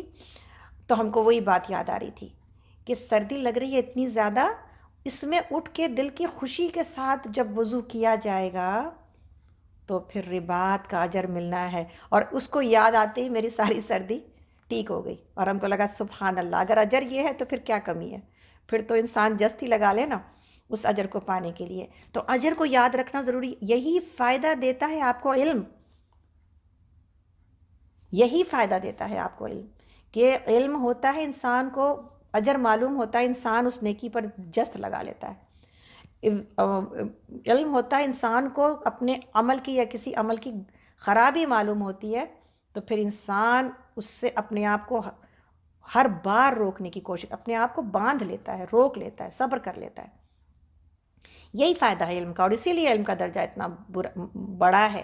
تو ہم کو وہی بات یاد آ رہی تھی کہ سردی لگ رہی ہے اتنی زیادہ، اس میں اٹھ کے دل کی خوشی کے ساتھ جب وضو کیا جائے گا تو پھر رباط کا اجر ملنا ہے۔ اور اس کو یاد آتے ہی میری ساری سردی ٹھیک ہو گئی، اور ہم کو لگا سبحان اللہ، اگر اجر یہ ہے تو پھر کیا کمی ہے؟ پھر تو انسان جستی لگا لے نا اس اجر کو پانے کے لیے۔ تو اجر کو یاد رکھنا ضروری، یہی فائدہ دیتا ہے آپ کو علم، یہی فائدہ دیتا ہے آپ کو علم، کہ علم ہوتا ہے انسان کو اجر معلوم ہوتا ہے، انسان اس نیکی پر جست لگا لیتا ہے۔ علم ہوتا ہے انسان کو اپنے عمل کی یا کسی عمل کی خرابی معلوم ہوتی ہے، تو پھر انسان اس سے اپنے آپ کو ہر بار روکنے کی کوشش، اپنے آپ کو باندھ لیتا ہے، روک لیتا ہے، صبر کر لیتا ہے۔ یہی فائدہ ہے علم کا، اور اسی لیے علم کا درجہ اتنا بڑا ہے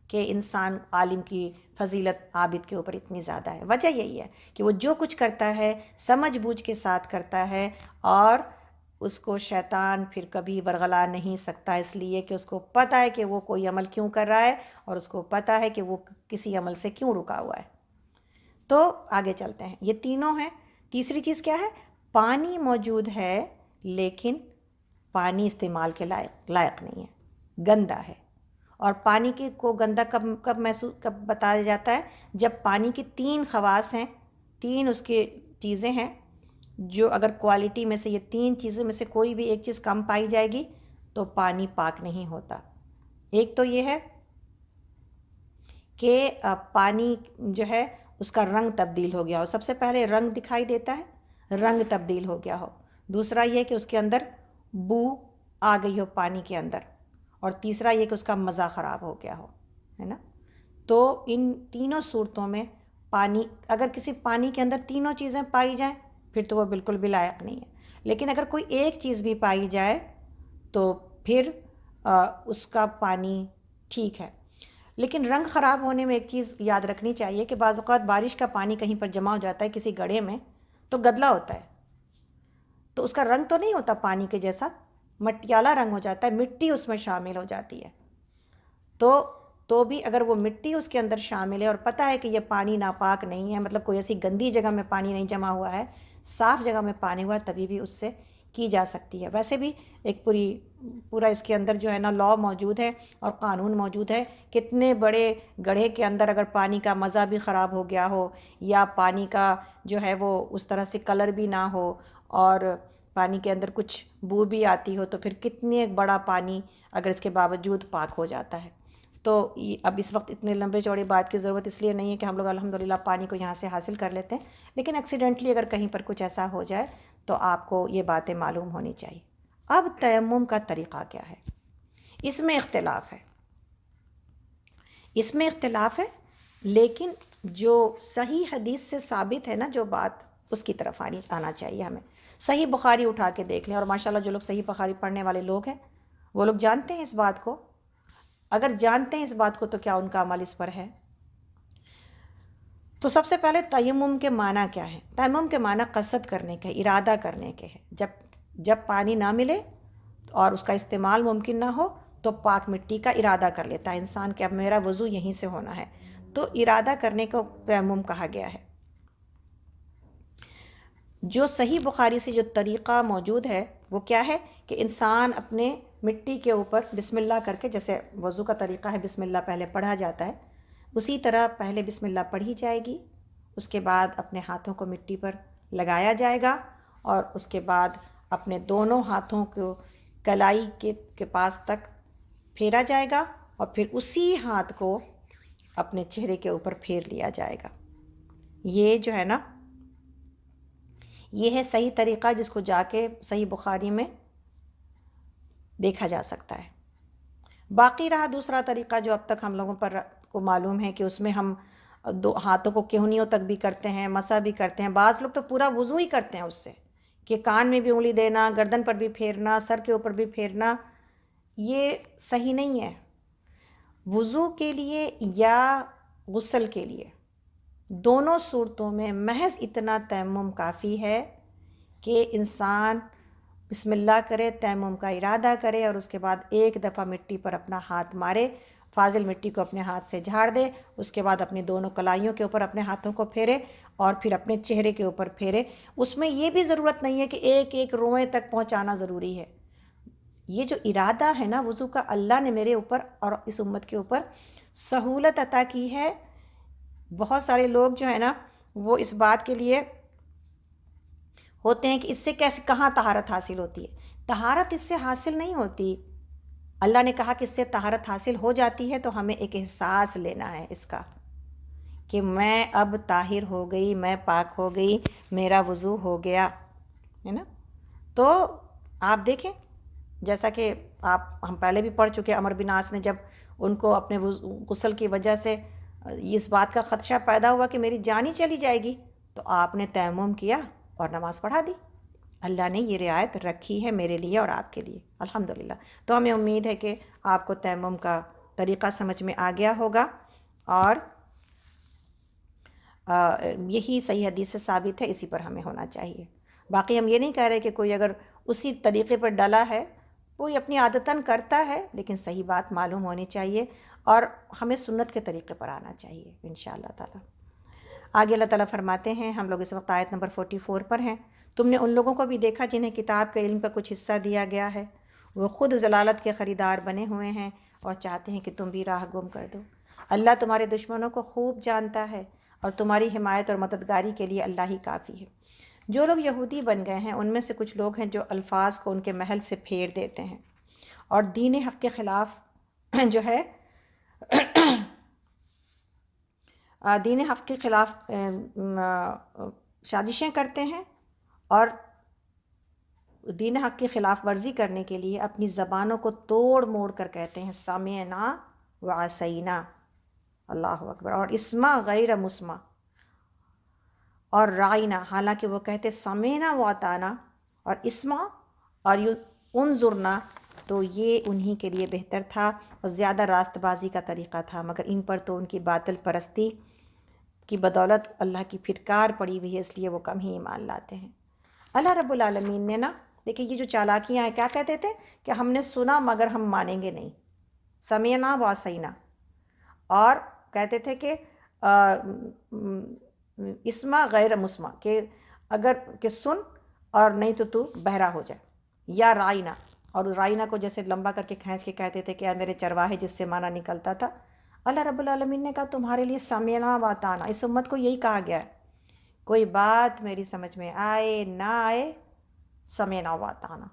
کہ انسان عالم کی فضیلت عابد کے اوپر اتنی زیادہ ہے۔ وجہ یہی ہے کہ وہ جو کچھ کرتا ہے سمجھ بوجھ کے ساتھ کرتا ہے، اور اس کو شیطان پھر کبھی ورغلا نہیں سکتا، اس لیے کہ اس کو پتہ ہے کہ وہ کوئی عمل کیوں کر رہا ہے اور اس کو پتہ ہے کہ وہ کسی عمل سے کیوں رکا ہوا ہے۔ تو آگے چلتے ہیں، یہ تینوں ہیں۔ تیسری چیز کیا ہے؟ پانی موجود ہے لیکن پانی استعمال کے لائق نہیں ہے، گندا ہے۔ اور پانی کو گندا کب بتایا جاتا ہے؟ جب پانی کی 3 خواص ہیں، 3 اس کی چیزیں ہیں جو اگر کوالٹی میں سے یہ 3 چیزوں میں سے کوئی بھی ایک چیز کم پائی جائے گی تو پانی پاک نہیں ہوتا۔ ایک تو یہ ہے کہ پانی جو ہے اس کا رنگ تبدیل ہو گیا ہو، سب سے پہلے رنگ دکھائی دیتا ہے، رنگ تبدیل ہو گیا ہو۔ دوسرا یہ کہ اس کے اندر بو آ گئی ہو پانی کے اندر، اور تیسرا یہ کہ اس کا مزہ خراب ہو گیا ہو، ہے نا۔ تو ان تینوں صورتوں میں پانی، اگر کسی پانی کے اندر تینوں چیزیں پائی جائیں پھر تو وہ بالکل بھی لائق نہیں ہے، لیکن اگر کوئی ایک چیز بھی پائی جائے تو پھر اس کا پانی ٹھیک ہے۔ لیکن رنگ خراب ہونے میں ایک چیز یاد رکھنی چاہیے کہ بعض اوقات بارش کا پانی کہیں پر جمع ہو جاتا ہے کسی گڑھے میں تو گدلا ہوتا ہے، تو اس کا رنگ تو نہیں ہوتا پانی کے جیسا، مٹیالہ رنگ ہو جاتا ہے، مٹی اس میں شامل ہو جاتی ہے۔ تو بھی اگر وہ مٹی اس کے اندر شامل ہے اور پتہ ہے کہ یہ پانی ناپاک نہیں ہے، مطلب کوئی ایسی گندی جگہ میں پانی نہیں جمع ہوا ہے، صاف جگہ میں پانی ہوا ہے، تبھی بھی اس سے کی جا سکتی ہے۔ ویسے بھی ایک پورا اس کے اندر جو ہے نا لاء موجود ہے اور قانون موجود ہے، کتنے بڑے گڑھے کے اندر اگر پانی کا مزہ بھی خراب ہو گیا ہو یا پانی کا جو ہے وہ اس طرح سے کلر بھی نہ ہو اور پانی کے اندر کچھ بو بھی آتی ہو، تو پھر کتنے بڑا پانی اگر اس کے باوجود پاک ہو جاتا ہے۔ تو اب اس وقت اتنے لمبے چوڑے بات کی ضرورت اس لیے نہیں ہے کہ ہم لوگ الحمدللہ پانی کو یہاں سے حاصل کر لیتے ہیں، لیکن ایکسیڈنٹلی اگر کہیں پر کچھ ایسا ہو جائے تو آپ کو یہ باتیں معلوم ہونی چاہیے۔ اب تیمم کا طریقہ کیا ہے؟ اس میں اختلاف ہے، لیکن جو صحیح حدیث سے ثابت ہے نا جو بات، اس کی طرف آنا چاہیے ہمیں۔ صحیح بخاری اٹھا کے دیکھ لیں، اور ماشاءاللہ جو لوگ صحیح بخاری پڑھنے والے لوگ ہیں وہ لوگ جانتے ہیں اس بات کو۔ اگر جانتے ہیں اس بات کو تو کیا ان کا عمل اس پر ہے؟ تو سب سے پہلے تیمم کے معنی کیا ہے؟ تیمم کے معنی قصد کرنے کے، ارادہ کرنے کے ہے۔ جب پانی نہ ملے اور اس کا استعمال ممکن نہ ہو تو پاک مٹی کا ارادہ کر لیتا ہے انسان کہ اب میرا وضو یہیں سے ہونا ہے، تو ارادہ کرنے کو تیمم کہا گیا ہے۔ جو صحیح بخاری سے جو طریقہ موجود ہے وہ کیا ہے کہ انسان اپنے مٹی کے اوپر بسم اللہ کر کے، جیسے وضو کا طریقہ ہے بسم اللہ پہلے پڑھا جاتا ہے، اسی طرح پہلے بسم اللہ پڑھی جائے گی، اس کے بعد اپنے ہاتھوں کو مٹی پر لگایا جائے گا اور اس کے بعد اپنے دونوں ہاتھوں کو کلائی کے پاس تک پھیرا جائے گا اور پھر اسی ہاتھ کو اپنے چہرے کے اوپر پھیر لیا جائے گا۔ یہ جو ہے نا، یہ ہے صحیح طریقہ جس کو جا کے صحیح بخاری میں دیکھا جا سکتا ہے۔ باقی رہا دوسرا طریقہ جو اب تک ہم لوگوں پر کو معلوم ہے کہ اس میں ہم دو ہاتھوں کو کہنیوں تک بھی کرتے ہیں، مسح بھی کرتے ہیں، بعض لوگ تو پورا وضو ہی کرتے ہیں اس سے، کہ کان میں بھی انگلی دینا، گردن پر بھی پھیرنا، سر کے اوپر بھی پھیرنا، یہ صحیح نہیں ہے۔ وضو کے لیے یا غسل کے لیے دونوں صورتوں میں محض اتنا تیمم کافی ہے کہ انسان بسم اللہ کرے، تیمم کا ارادہ کرے اور اس کے بعد ایک دفعہ مٹی پر اپنا ہاتھ مارے، فاضل مٹی کو اپنے ہاتھ سے جھاڑ دے، اس کے بعد اپنی دونوں کلائیوں کے اوپر اپنے ہاتھوں کو پھیرے اور پھر اپنے چہرے کے اوپر پھیرے۔ اس میں یہ بھی ضرورت نہیں ہے کہ ایک ایک روئیں تک پہنچانا ضروری ہے۔ یہ جو ارادہ ہے نا وضو کا، اللہ نے میرے اوپر اور اس امت کے اوپر سہولت عطا کی ہے۔ بہت سارے لوگ جو ہے نا وہ اس بات کے لیے ہوتے ہیں کہ اس سے کیسے کہاں طہارت حاصل ہوتی ہے۔ طہارت اس سے حاصل نہیں ہوتی، اللہ نے کہا کہ اس سے طہارت حاصل ہو جاتی ہے، تو ہمیں ایک احساس لینا ہے اس کا کہ میں اب طاہر ہو گئی، میں پاک ہو گئی، میرا وضو ہو گیا، ہے نا۔ تو آپ دیکھیں جیسا کہ ہم پہلے بھی پڑھ چکے، عمر بن عاص نے جب ان کو اپنے غسل کی وجہ سے اس بات کا خدشہ پیدا ہوا کہ میری جان ہی چلی جائے گی، تو آپ نے تیمم کیا اور نماز پڑھا دی۔ اللہ نے یہ رعایت رکھی ہے میرے لیے اور آپ کے لیے، الحمدللہ۔ تو ہمیں امید ہے کہ آپ کو تیمم کا طریقہ سمجھ میں آ گیا ہوگا، اور یہی صحیح حدیث سے ثابت ہے، اسی پر ہمیں ہونا چاہیے۔ باقی ہم یہ نہیں کہہ رہے کہ کوئی اگر اسی طریقے پر ڈلا ہے، کوئی اپنی عادتاً کرتا ہے، لیکن صحیح بات معلوم ہونی چاہیے اور ہمیں سنت کے طریقے پر آنا چاہیے انشاءاللہ تعالی۔ آگے اللہ تعالیٰ فرماتے ہیں، ہم لوگ اس وقت آیت نمبر 44 پر ہیں، تم نے ان لوگوں کو بھی دیکھا جنہیں کتاب کے علم کا کچھ حصہ دیا گیا ہے، وہ خود ضلالت کے خریدار بنے ہوئے ہیں اور چاہتے ہیں کہ تم بھی راہ گم کر دو۔ اللہ تمہارے دشمنوں کو خوب جانتا ہے اور تمہاری حمایت اور مددگاری کے لیے اللہ ہی کافی ہے۔ جو لوگ یہودی بن گئے ہیں ان میں سے کچھ لوگ ہیں جو الفاظ کو ان کے محل سے پھیر دیتے ہیں اور دین حق کے خلاف جو ہے دین حق کے خلاف سازشیں کرتے ہیں اور دین حق کی خلاف ورزی کرنے کے لیے اپنی زبانوں کو توڑ موڑ کر کہتے ہیں سمعنا وعصینا، اللہ اکبر، اور اسما غیر مسمع، اور رائنا، حالانکہ وہ کہتے سمعنا واطعنا اور اسما اور انظرنا، تو یہ انہی کے لیے بہتر تھا اور زیادہ راست بازی کا طریقہ تھا، مگر ان پر تو ان کی باطل پرستی کی بدولت اللہ کی پھٹکار پڑی ہوئی ہے، اس لیے وہ کم ہی ایمان لاتے ہیں۔ اللہ رب العالمین نے نا، دیکھیں یہ جو چالاکیاں ہیں، کیا کہتے تھے کہ ہم نے سنا مگر ہم مانیں گے نہیں، سمعنا وعصینا، اور کہتے تھے کہ اسما غیر مسمع، کہ اگر کہ سن اور نہیں تو بہرا ہو جائے، یا رائنا، اور رائنا کو جیسے لمبا کر کے کھینچ کے کہتے تھے کہ اے میرے چرواہے، جس سے معنی نکلتا تھا۔ اللہ رب العالمین نے کہا تمہارے لیے سمعنا واطعنا، اس امت کو یہی کہا گیا ہے، کوئی بات میری سمجھ میں آئے نہ آئے، سمعنا واطعنا۔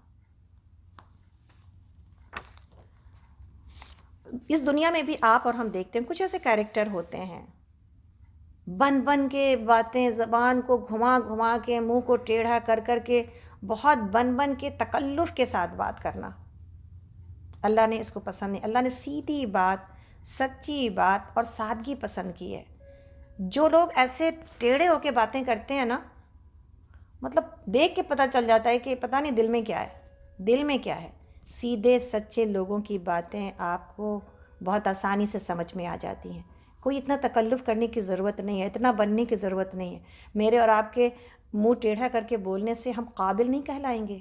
اس دنیا میں بھی آپ اور ہم دیکھتے ہیں کچھ ایسے کیریکٹر ہوتے ہیں، بن بن کے باتیں، زبان کو گھما گھما کے، منہ کو ٹیڑھا کر کر کے، بہت بن بن کے تکلف کے ساتھ بات کرنا، اللہ نے اس کو پسند نہیں۔ اللہ نے سیدھی بات، سچی بات اور سادگی پسند کی ہے۔ جو لوگ ایسے ٹیڑھے ہو کے باتیں کرتے ہیں نا، مطلب دیکھ کے پتہ چل جاتا ہے کہ پتہ نہیں دل میں کیا ہے، دل میں کیا ہے۔ سیدھے سچے لوگوں کی باتیں آپ کو بہت آسانی سے سمجھ میں آ جاتی ہیں، کوئی اتنا تکلف کرنے کی ضرورت نہیں ہے، اتنا بننے کی ضرورت نہیں ہے۔ میرے اور آپ کے منہ ٹیڑھا کر کے بولنے سے ہم قابل نہیں کہلائیں گے۔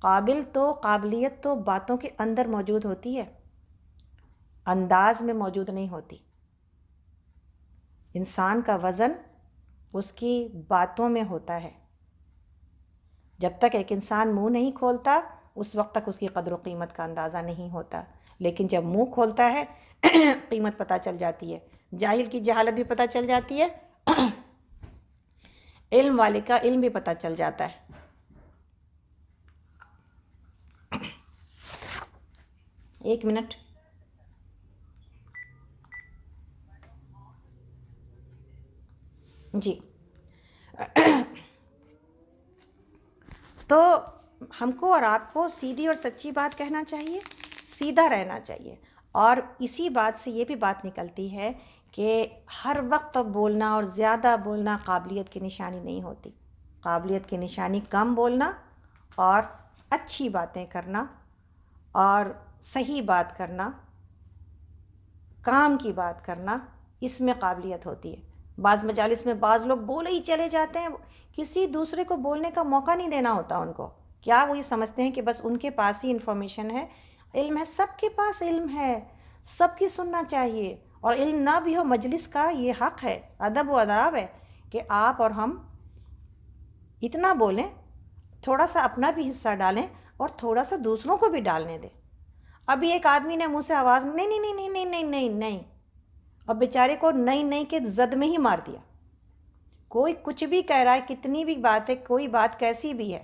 قابلیت تو باتوں کے اندر موجود ہوتی ہے، انداز میں موجود نہیں ہوتی۔ انسان کا وزن اس کی باتوں میں ہوتا ہے۔ جب تک ایک انسان منہ نہیں کھولتا اس وقت تک اس کی قدر و قیمت کا اندازہ نہیں ہوتا، لیکن جب منہ کھولتا ہے قیمت پتہ چل جاتی ہے، جاہل کی جہالت بھی پتہ چل جاتی ہے، علم والے کا علم بھی پتہ چل جاتا ہے۔ ایک منٹ، جی۔ تو ہم کو اور آپ کو سیدھی اور سچی بات کہنا چاہیے، سیدھا رہنا چاہیے، اور اسی بات سے یہ بھی بات نکلتی ہے کہ ہر وقت بولنا اور زیادہ بولنا قابلیت کی نشانی نہیں ہوتی۔ قابلیت کی نشانی کم بولنا اور اچھی باتیں کرنا اور صحیح بات کرنا، کام کی بات کرنا، اس میں قابلیت ہوتی ہے۔ بعض مجالس میں بعض لوگ بولے ہی چلے جاتے ہیں، کسی دوسرے کو بولنے کا موقع نہیں دینا ہوتا ان کو، کیا وہ یہ سمجھتے ہیں کہ بس ان کے پاس ہی انفارمیشن ہے، علم ہے، سب کے پاس علم ہے، سب کی سننا چاہیے، اور علم نہ بھی ہو مجلس کا یہ حق ہے، ادب و آداب ہے کہ آپ اور ہم اتنا بولیں، تھوڑا سا اپنا بھی حصہ ڈالیں اور تھوڑا سا دوسروں کو بھی ڈالنے دیں۔ ابھی ایک آدمی نے منہ سے آواز نہیں نہیں نہیں نہیں نہیں نہیں نہیں، اور بیچارے کو نہیں نہیں کے زد میں ہی مار دیا۔ کوئی کچھ بھی کہہ رہا ہے، کتنی بھی بات ہے، کوئی بات کیسی بھی ہے،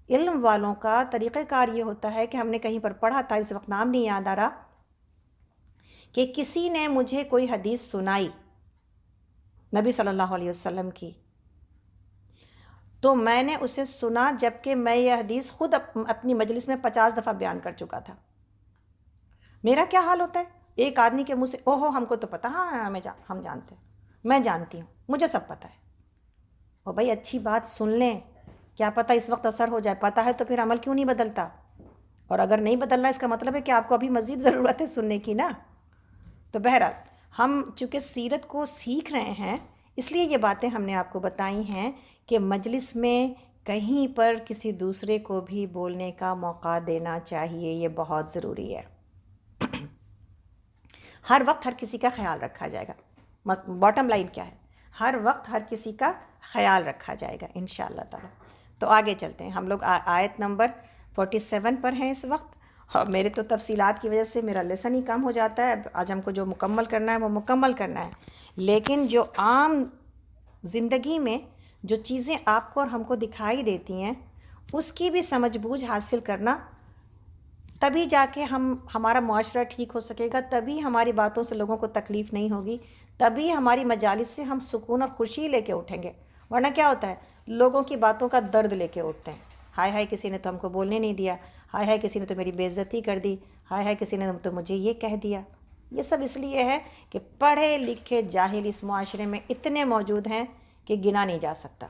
علم والوں کا طریقہ کار یہ ہوتا ہے کہ ہم نے کہیں پر پڑھا تھا، اس وقت نام نہیں یاد آ رہا، کہ کسی نے مجھے کوئی حدیث سنائی نبی صلی اللہ علیہ وسلم کی، تو میں نے اسے سنا جبکہ میں یہ حدیث خود اپنی مجلس میں 50 دفعہ بیان کر چکا تھا۔ میرا کیا حال ہوتا ہے ایک آدمی کے منہ سے، اوہو ہم کو تو پتہ، ہاں ہم جانتے ہیں، میں جانتی ہوں، مجھے سب پتہ ہے۔ اور بھائی اچھی بات سن لیں، کیا پتہ اس وقت اثر ہو جائے، پتہ ہے تو پھر عمل کیوں نہیں بدلتا؟ اور اگر نہیں بدل رہا اس کا مطلب ہے کہ آپ کو ابھی مزید ضرورت ہے سننے کی نا۔ تو بہرحال ہم چونکہ سیرت کو سیکھ رہے ہیں، اس لیے یہ باتیں ہم نے آپ کو بتائی ہیں کہ مجلس میں کہیں پر کسی دوسرے کو بھی بولنے کا موقع دینا چاہیے، یہ بہت ضروری ہے۔ ہر وقت ہر کسی کا خیال رکھا جائے گا، باٹم لائن کیا ہے، ہر وقت ہر کسی کا خیال رکھا جائے گا انشاءاللہ تعالی۔ تو آگے چلتے ہیں، ہم لوگ آیت نمبر 47 پر ہیں اس وقت، اور میرے تو تفصیلات کی وجہ سے میرا لیسن ہی کم ہو جاتا ہے۔ آج ہم کو جو مکمل کرنا ہے وہ مکمل کرنا ہے، لیکن جو عام زندگی میں جو چیزیں آپ کو اور ہم کو دکھائی دیتی ہیں اس کی بھی سمجھ بوجھ حاصل کرنا، تبھی جا کے ہمارا معاشرہ ٹھیک ہو سکے گا، تبھی ہماری باتوں سے لوگوں کو تکلیف نہیں ہوگی، تبھی ہماری مجالس سے ہم سکون اور خوشی لے کے اٹھیں گے۔ ورنہ کیا ہوتا ہے، لوگوں کی باتوں کا درد لے کے اٹھتے ہیں، ہائے ہائے کسی نے تو ہم کو بولنے نہیں دیا، ہائے ہائے کسی نے تو میری بے عزتی کر دی، ہائے ہائے کسی نے تو مجھے یہ کہہ دیا۔ یہ سب اس لیے ہے کہ پڑھے لکھے جاہل اس معاشرے میں اتنے موجود ہیں کہ گنا نہیں جا سکتا۔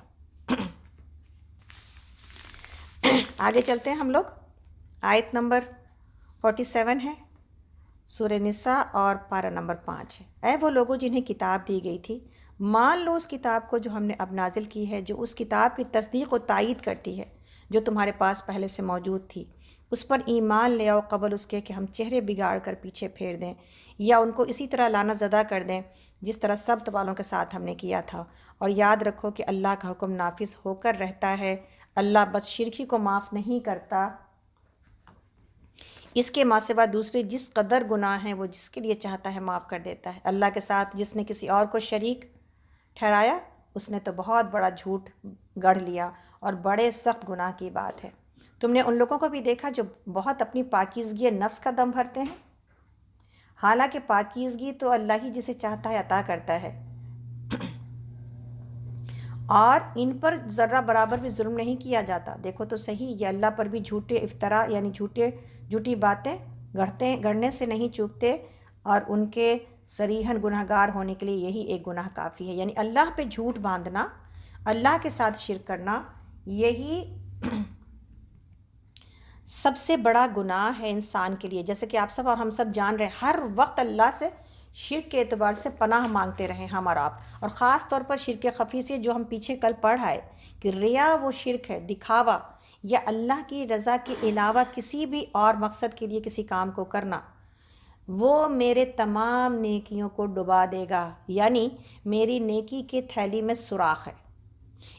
آگے چلتے ہیں ہم لوگ، آیت نمبر 47 ہے، سورہ نساء اور پارہ نمبر 5 ہے۔ اے وہ لوگوں جنہیں کتاب دی گئی تھی، مان لو اس کتاب کو جو ہم نے اب نازل کی ہے، جو اس کتاب کی تصدیق و تائید کرتی ہے جو تمہارے پاس پہلے سے موجود تھی، اس پر ایمان لے آؤ قبل اس کے کہ ہم چہرے بگاڑ کر پیچھے پھیر دیں یا ان کو اسی طرح لعنت زدہ کر دیں جس طرح سبت والوں کے ساتھ ہم نے کیا تھا۔ اور یاد رکھو کہ اللہ کا حکم نافذ ہو کر رہتا ہے، اللہ بس شرک ہی کو معاف نہیں کرتا، اس کے ماں سوا دوسرے جس قدر گناہ ہیں وہ جس کے لیے چاہتا ہے معاف کر دیتا ہے۔ اللہ کے ساتھ جس نے کسی اور کو شریک ٹھہرایا اس نے تو بہت بڑا جھوٹ گڑھ لیا اور بڑے سخت گناہ کی بات ہے۔ تم نے ان لوگوں کو بھی دیکھا جو بہت اپنی پاکیزگی نفس کا دم بھرتے ہیں، حالانکہ پاکیزگی تو اللہ ہی جسے چاہتا ہے عطا کرتا ہے، اور ان پر ذرہ برابر بھی ظلم نہیں کیا جاتا۔ دیکھو تو صحیح، یہ اللہ پر بھی جھوٹے افطرا یعنی جھوٹی باتیں گڑھنے سے نہیں چوکتے، اور ان کے صریحاً گناہ گار ہونے کے لیے یہی ایک گناہ کافی ہے۔ یعنی اللہ پہ جھوٹ باندھنا، اللہ کے ساتھ شرک کرنا، یہی سب سے بڑا گناہ ہے انسان کے لیے۔ جیسے کہ آپ سب اور ہم سب جان رہے ہیں، ہر وقت اللہ سے شرک کے اعتبار سے پناہ مانگتے رہیں ہم اور آپ، اور خاص طور پر شرک خفی سے جو ہم پیچھے کل پڑھائے کہ ریا وہ شرک ہے، دکھاوا یا اللہ کی رضا کے علاوہ کسی بھی اور مقصد کے لیے کسی کام کو کرنا، وہ میرے تمام نیکیوں کو ڈبا دے گا۔ یعنی میری نیکی کے تھیلی میں سوراخ ہے،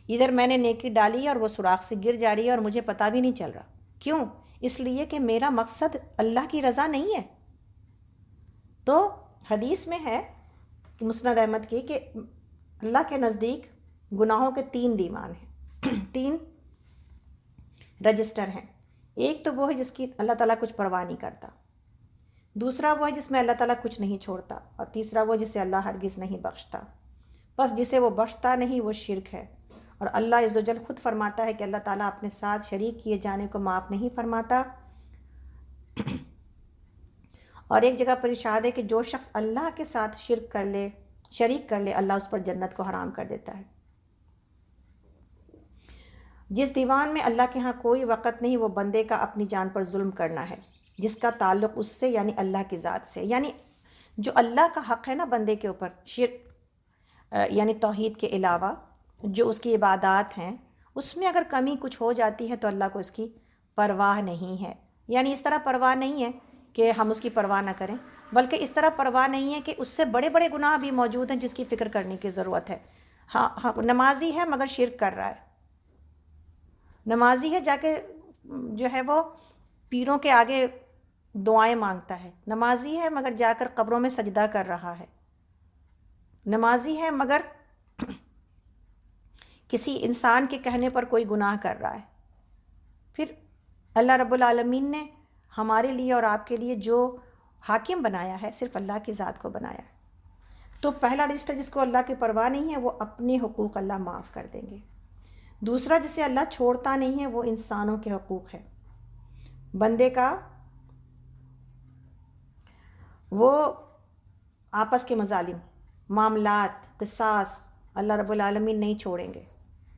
ادھر میں نے نیکی ڈالی اور وہ سوراخ سے گر جا رہی ہے اور مجھے پتہ بھی نہیں چل رہا۔ کیوں؟ اس لیے کہ میرا مقصد اللہ کی رضا نہیں ہے۔ تو حدیث میں ہے کہ مسند احمد کی کہ اللہ کے نزدیک گناہوں کے 3 دیوان ہیں، 3 رجسٹر ہیں۔ ایک تو وہ ہے جس کی اللہ تعالیٰ کچھ پرواہ نہیں کرتا، دوسرا وہ ہے جس میں اللہ تعالیٰ کچھ نہیں چھوڑتا، اور تیسرا وہ جسے اللہ ہرگز نہیں بخشتا۔ بس جسے وہ بخشتا نہیں وہ شرک ہے، اور اللہ عز و جل خود فرماتا ہے کہ اللہ تعالیٰ اپنے ساتھ شریک کیے جانے کو معاف نہیں فرماتا۔ اور ایک جگہ پر ارشاد ہے کہ جو شخص اللہ کے ساتھ شرک کر لے اللہ اس پر جنت کو حرام کر دیتا ہے۔ جس دیوان میں اللہ کے ہاں کوئی وقت نہیں، وہ بندے کا اپنی جان پر ظلم کرنا ہے جس کا تعلق اس سے یعنی اللہ کی ذات سے۔ یعنی جو اللہ کا حق ہے نا بندے کے اوپر، شرک یعنی توحید کے علاوہ جو اس کی عبادات ہیں، اس میں اگر کمی کچھ ہو جاتی ہے تو اللہ کو اس کی پرواہ نہیں ہے۔ یعنی اس طرح پرواہ نہیں ہے کہ ہم اس کی پرواہ نہ کریں، بلکہ اس طرح پرواہ نہیں ہے کہ اس سے بڑے بڑے گناہ بھی موجود ہیں جس کی فکر کرنے کی ضرورت ہے۔ ہاں نمازی ہے مگر شرک کر رہا ہے، نمازی ہے جا کے جو ہے وہ پیروں کے آگے دعائیں مانگتا ہے، نمازی ہے مگر جا کر قبروں میں سجدہ کر رہا ہے، نمازی ہے مگر کسی انسان کے کہنے پر کوئی گناہ کر رہا ہے۔ پھر اللہ رب العالمین نے ہمارے لیے اور آپ کے لیے جو حاکم بنایا ہے صرف اللہ کی ذات کو بنایا ہے۔ تو پہلا رجسٹر جس کو اللہ کی پرواہ نہیں ہے وہ اپنے حقوق اللہ معاف کر دیں گے۔ دوسرا جسے اللہ چھوڑتا نہیں ہے وہ انسانوں کے حقوق ہے، بندے کا وہ آپس کے مظالم، معاملات، قصاص اللہ رب العالمین نہیں چھوڑیں گے۔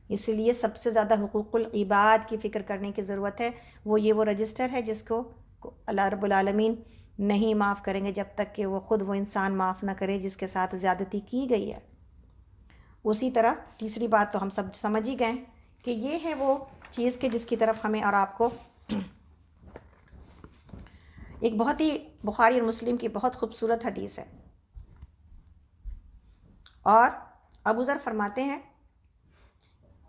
اس لیے سب سے زیادہ حقوق العباد کی فکر کرنے کی ضرورت ہے۔ وہ رجسٹر ہے جس کو اللہ رب العالمین نہیں معاف کریں گے جب تک کہ وہ خود وہ انسان معاف نہ کرے جس کے ساتھ زیادتی کی گئی ہے۔ اسی طرح تیسری بات تو ہم سب سمجھ ہی گئے کہ یہ ہے وہ چیز کہ جس کی طرف ہمیں اور آپ کو ایک بہت ہی بخاری اور مسلم کی بہت خوبصورت حدیث ہے. اور ابو ذر فرماتے ہیں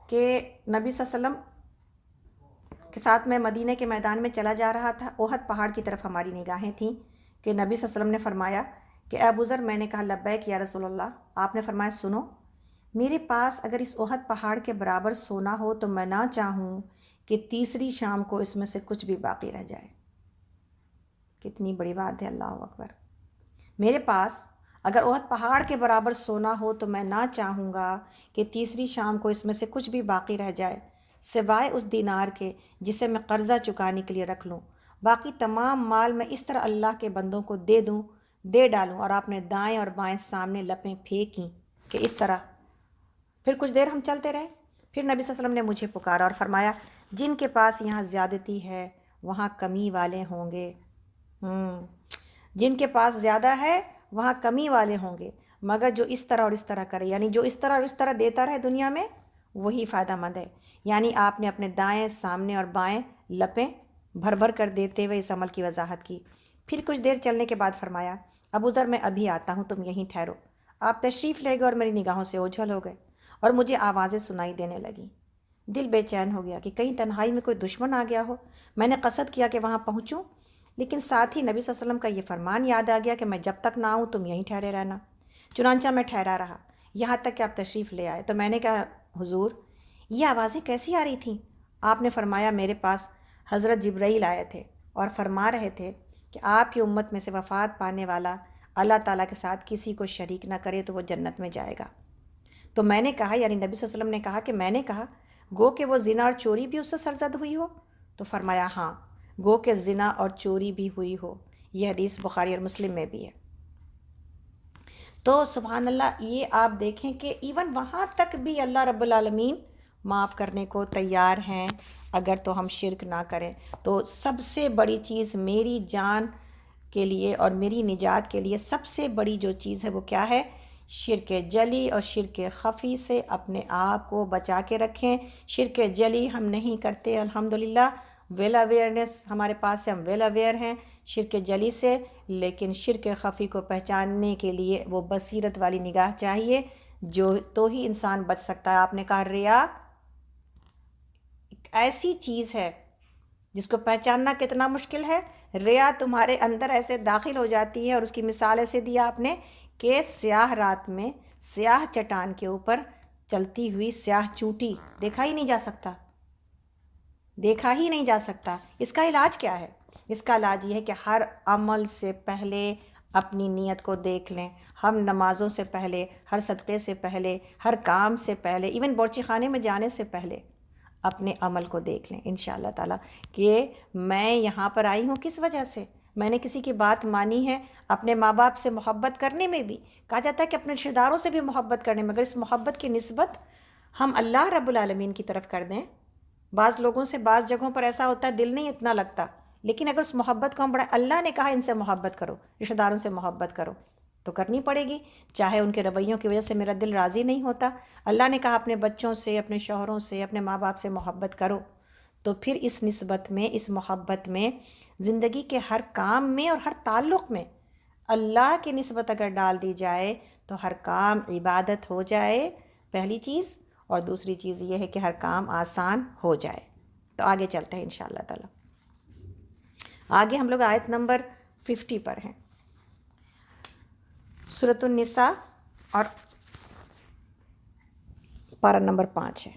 کہ نبی صلی اللہ علیہ وسلم کے ساتھ میں مدینہ کے میدان میں چلا جا رہا تھا. احد پہاڑ کی طرف ہماری نگاہیں تھیں کہ نبی صلی اللہ علیہ وسلم نے فرمایا کہ اے ابو ذر. میں نے کہا لبیک یا رسول اللہ. آپ نے فرمایا سنو، میرے پاس اگر اس احد پہاڑ کے برابر سونا ہو تو میں نہ چاہوں کہ تیسری شام کو اس میں سے کچھ بھی باقی رہ جائے. کتنی بڑی بات ہے، اللہ اکبر. میرے پاس اگر احد پہاڑ کے برابر سونا ہو تو میں نہ چاہوں گا کہ تیسری شام کو اس میں سے کچھ بھی باقی رہ جائے سوائے اس دینار کے جسے میں قرضہ چکانے کے لیے رکھ لوں. باقی تمام مال میں اس طرح اللہ کے بندوں کو دے ڈالوں. اور آپ نے دائیں اور بائیں سامنے لپیں پھینکیں کہ اس طرح. پھر کچھ دیر ہم چلتے رہے. پھر نبی صلی اللہ علیہ وسلم نے مجھے پکارا اور فرمایا جن کے پاس یہاں زیادتی ہے وہاں کمی والے ہوں گے. جن کے پاس زیادہ ہے وہاں کمی والے ہوں گے، مگر جو اس طرح اور اس طرح کرے، یعنی جو اس طرح اور اس طرح دیتا رہے دنیا میں، وہی فائدہ مند ہے. یعنی آپ نے اپنے دائیں سامنے اور بائیں لپیں بھر بھر کر دیتے ہوئے اس عمل کی وضاحت کی. پھر کچھ دیر چلنے کے بعد فرمایا ابو ذر میں ابھی آتا ہوں، تم یہیں ٹھہرو. آپ تشریف لے گئے اور میری نگاہوں سے اوجھل ہو گئے اور مجھے آوازیں سنائی دینے لگیں. دل بے چین ہو گیا کہ کہیں تنہائی میں کوئی دشمن آ گیا ہو. میں نے قصد کیا کہ وہاں پہنچوں، لیکن ساتھ ہی نبی صلی اللہ علیہ وسلم کا یہ فرمان یاد آ گیا کہ میں جب تک نہ آؤں تم یہیں ٹھہرے رہنا. چنانچہ میں ٹھہرا رہا یہاں تک کہ آپ تشریف لے آئے. تو میں نے کہا حضور یہ آوازیں کیسی آ رہی تھیں؟ آپ نے فرمایا میرے پاس حضرت جبرائیل آئے تھے اور فرما رہے تھے کہ آپ کی امت میں سے وفات پانے والا اللہ تعالیٰ کے ساتھ کسی کو شریک نہ کرے تو وہ جنت میں جائے گا. تو میں نے کہا، یعنی نبی صلی اللہ علیہ وسلم نے کہا کہ میں نے کہا گو کہ وہ زنا اور چوری بھی اس سے سرزد ہوئی ہو؟ تو فرمایا ہاں، گو کہ زنا اور چوری بھی ہوئی ہو. یہ حدیث بخاری اور مسلم میں بھی ہے. تو سبحان اللہ، یہ آپ دیکھیں کہ ایون وہاں تک بھی اللہ رب العالمین معاف کرنے کو تیار ہیں اگر تو ہم شرک نہ کریں. تو سب سے بڑی چیز میری جان کے لیے اور میری نجات کے لیے سب سے بڑی جو چیز ہے وہ کیا ہے؟ شرک جلی اور شرک خفی سے اپنے آپ کو بچا کے رکھیں. شرک جلی ہم نہیں کرتے الحمدللہ، ویل اویئرنیس ہمارے پاس ہے، ہم ویل اویئر ہیں شرک جلی سے. لیکن شرک خفی کو پہچاننے کے لیے وہ بصیرت والی نگاہ چاہیے، جو تو ہی انسان بچ سکتا ہے. آپ نے کہا ریا ایک ایسی چیز ہے جس کو پہچاننا کتنا مشکل ہے. ریا تمہارے اندر ایسے داخل ہو جاتی ہے، اور اس کی مثال ایسے دیا آپ نے کہ سیاہ رات میں سیاہ چٹان کے اوپر چلتی ہوئی سیاہ چونٹی دیکھا ہی نہیں جا سکتا، دیکھا ہی نہیں جا سکتا. اس کا علاج کیا ہے؟ اس کا علاج یہ ہے کہ ہر عمل سے پہلے اپنی نیت کو دیکھ لیں. ہم نمازوں سے پہلے، ہر صدقے سے پہلے، ہر کام سے پہلے، ایون باورچی خانے میں جانے سے پہلے اپنے عمل کو دیکھ لیں انشاءاللہ تعالیٰ کہ میں یہاں پر آئی ہوں کس وجہ سے. میں نے کسی کی بات مانی ہے. اپنے ماں باپ سے محبت کرنے میں بھی کہا جاتا ہے کہ اپنے رشتہ داروں سے بھی محبت کرنے میں، مگر اس محبت کی نسبت ہم اللہ رب العالمین کی طرف کر دیں. بعض لوگوں سے بعض جگہوں پر ایسا ہوتا ہے دل نہیں اتنا لگتا، لیکن اگر اس محبت کو ہم بڑا، اللہ نے کہا ان سے محبت کرو، رشتہ داروں سے محبت کرو، تو کرنی پڑے گی چاہے ان کے رویوں کی وجہ سے میرا دل راضی نہیں ہوتا. اللہ نے کہا اپنے بچوں سے، اپنے شوہروں سے، اپنے ماں باپ سے محبت کرو. تو پھر اس نسبت میں، اس محبت میں، زندگی کے ہر کام میں اور ہر تعلق میں اللہ کی نسبت اگر ڈال دی جائے تو ہر کام عبادت ہو جائے پہلی چیز، اور دوسری چیز یہ ہے کہ ہر کام آسان ہو جائے. تو آگے چلتے ہیں انشاءاللہ تعالی. آگے ہم لوگ آیت نمبر 50 پر ہیں. سورۃ النساء اور پارہ نمبر 5 ہے.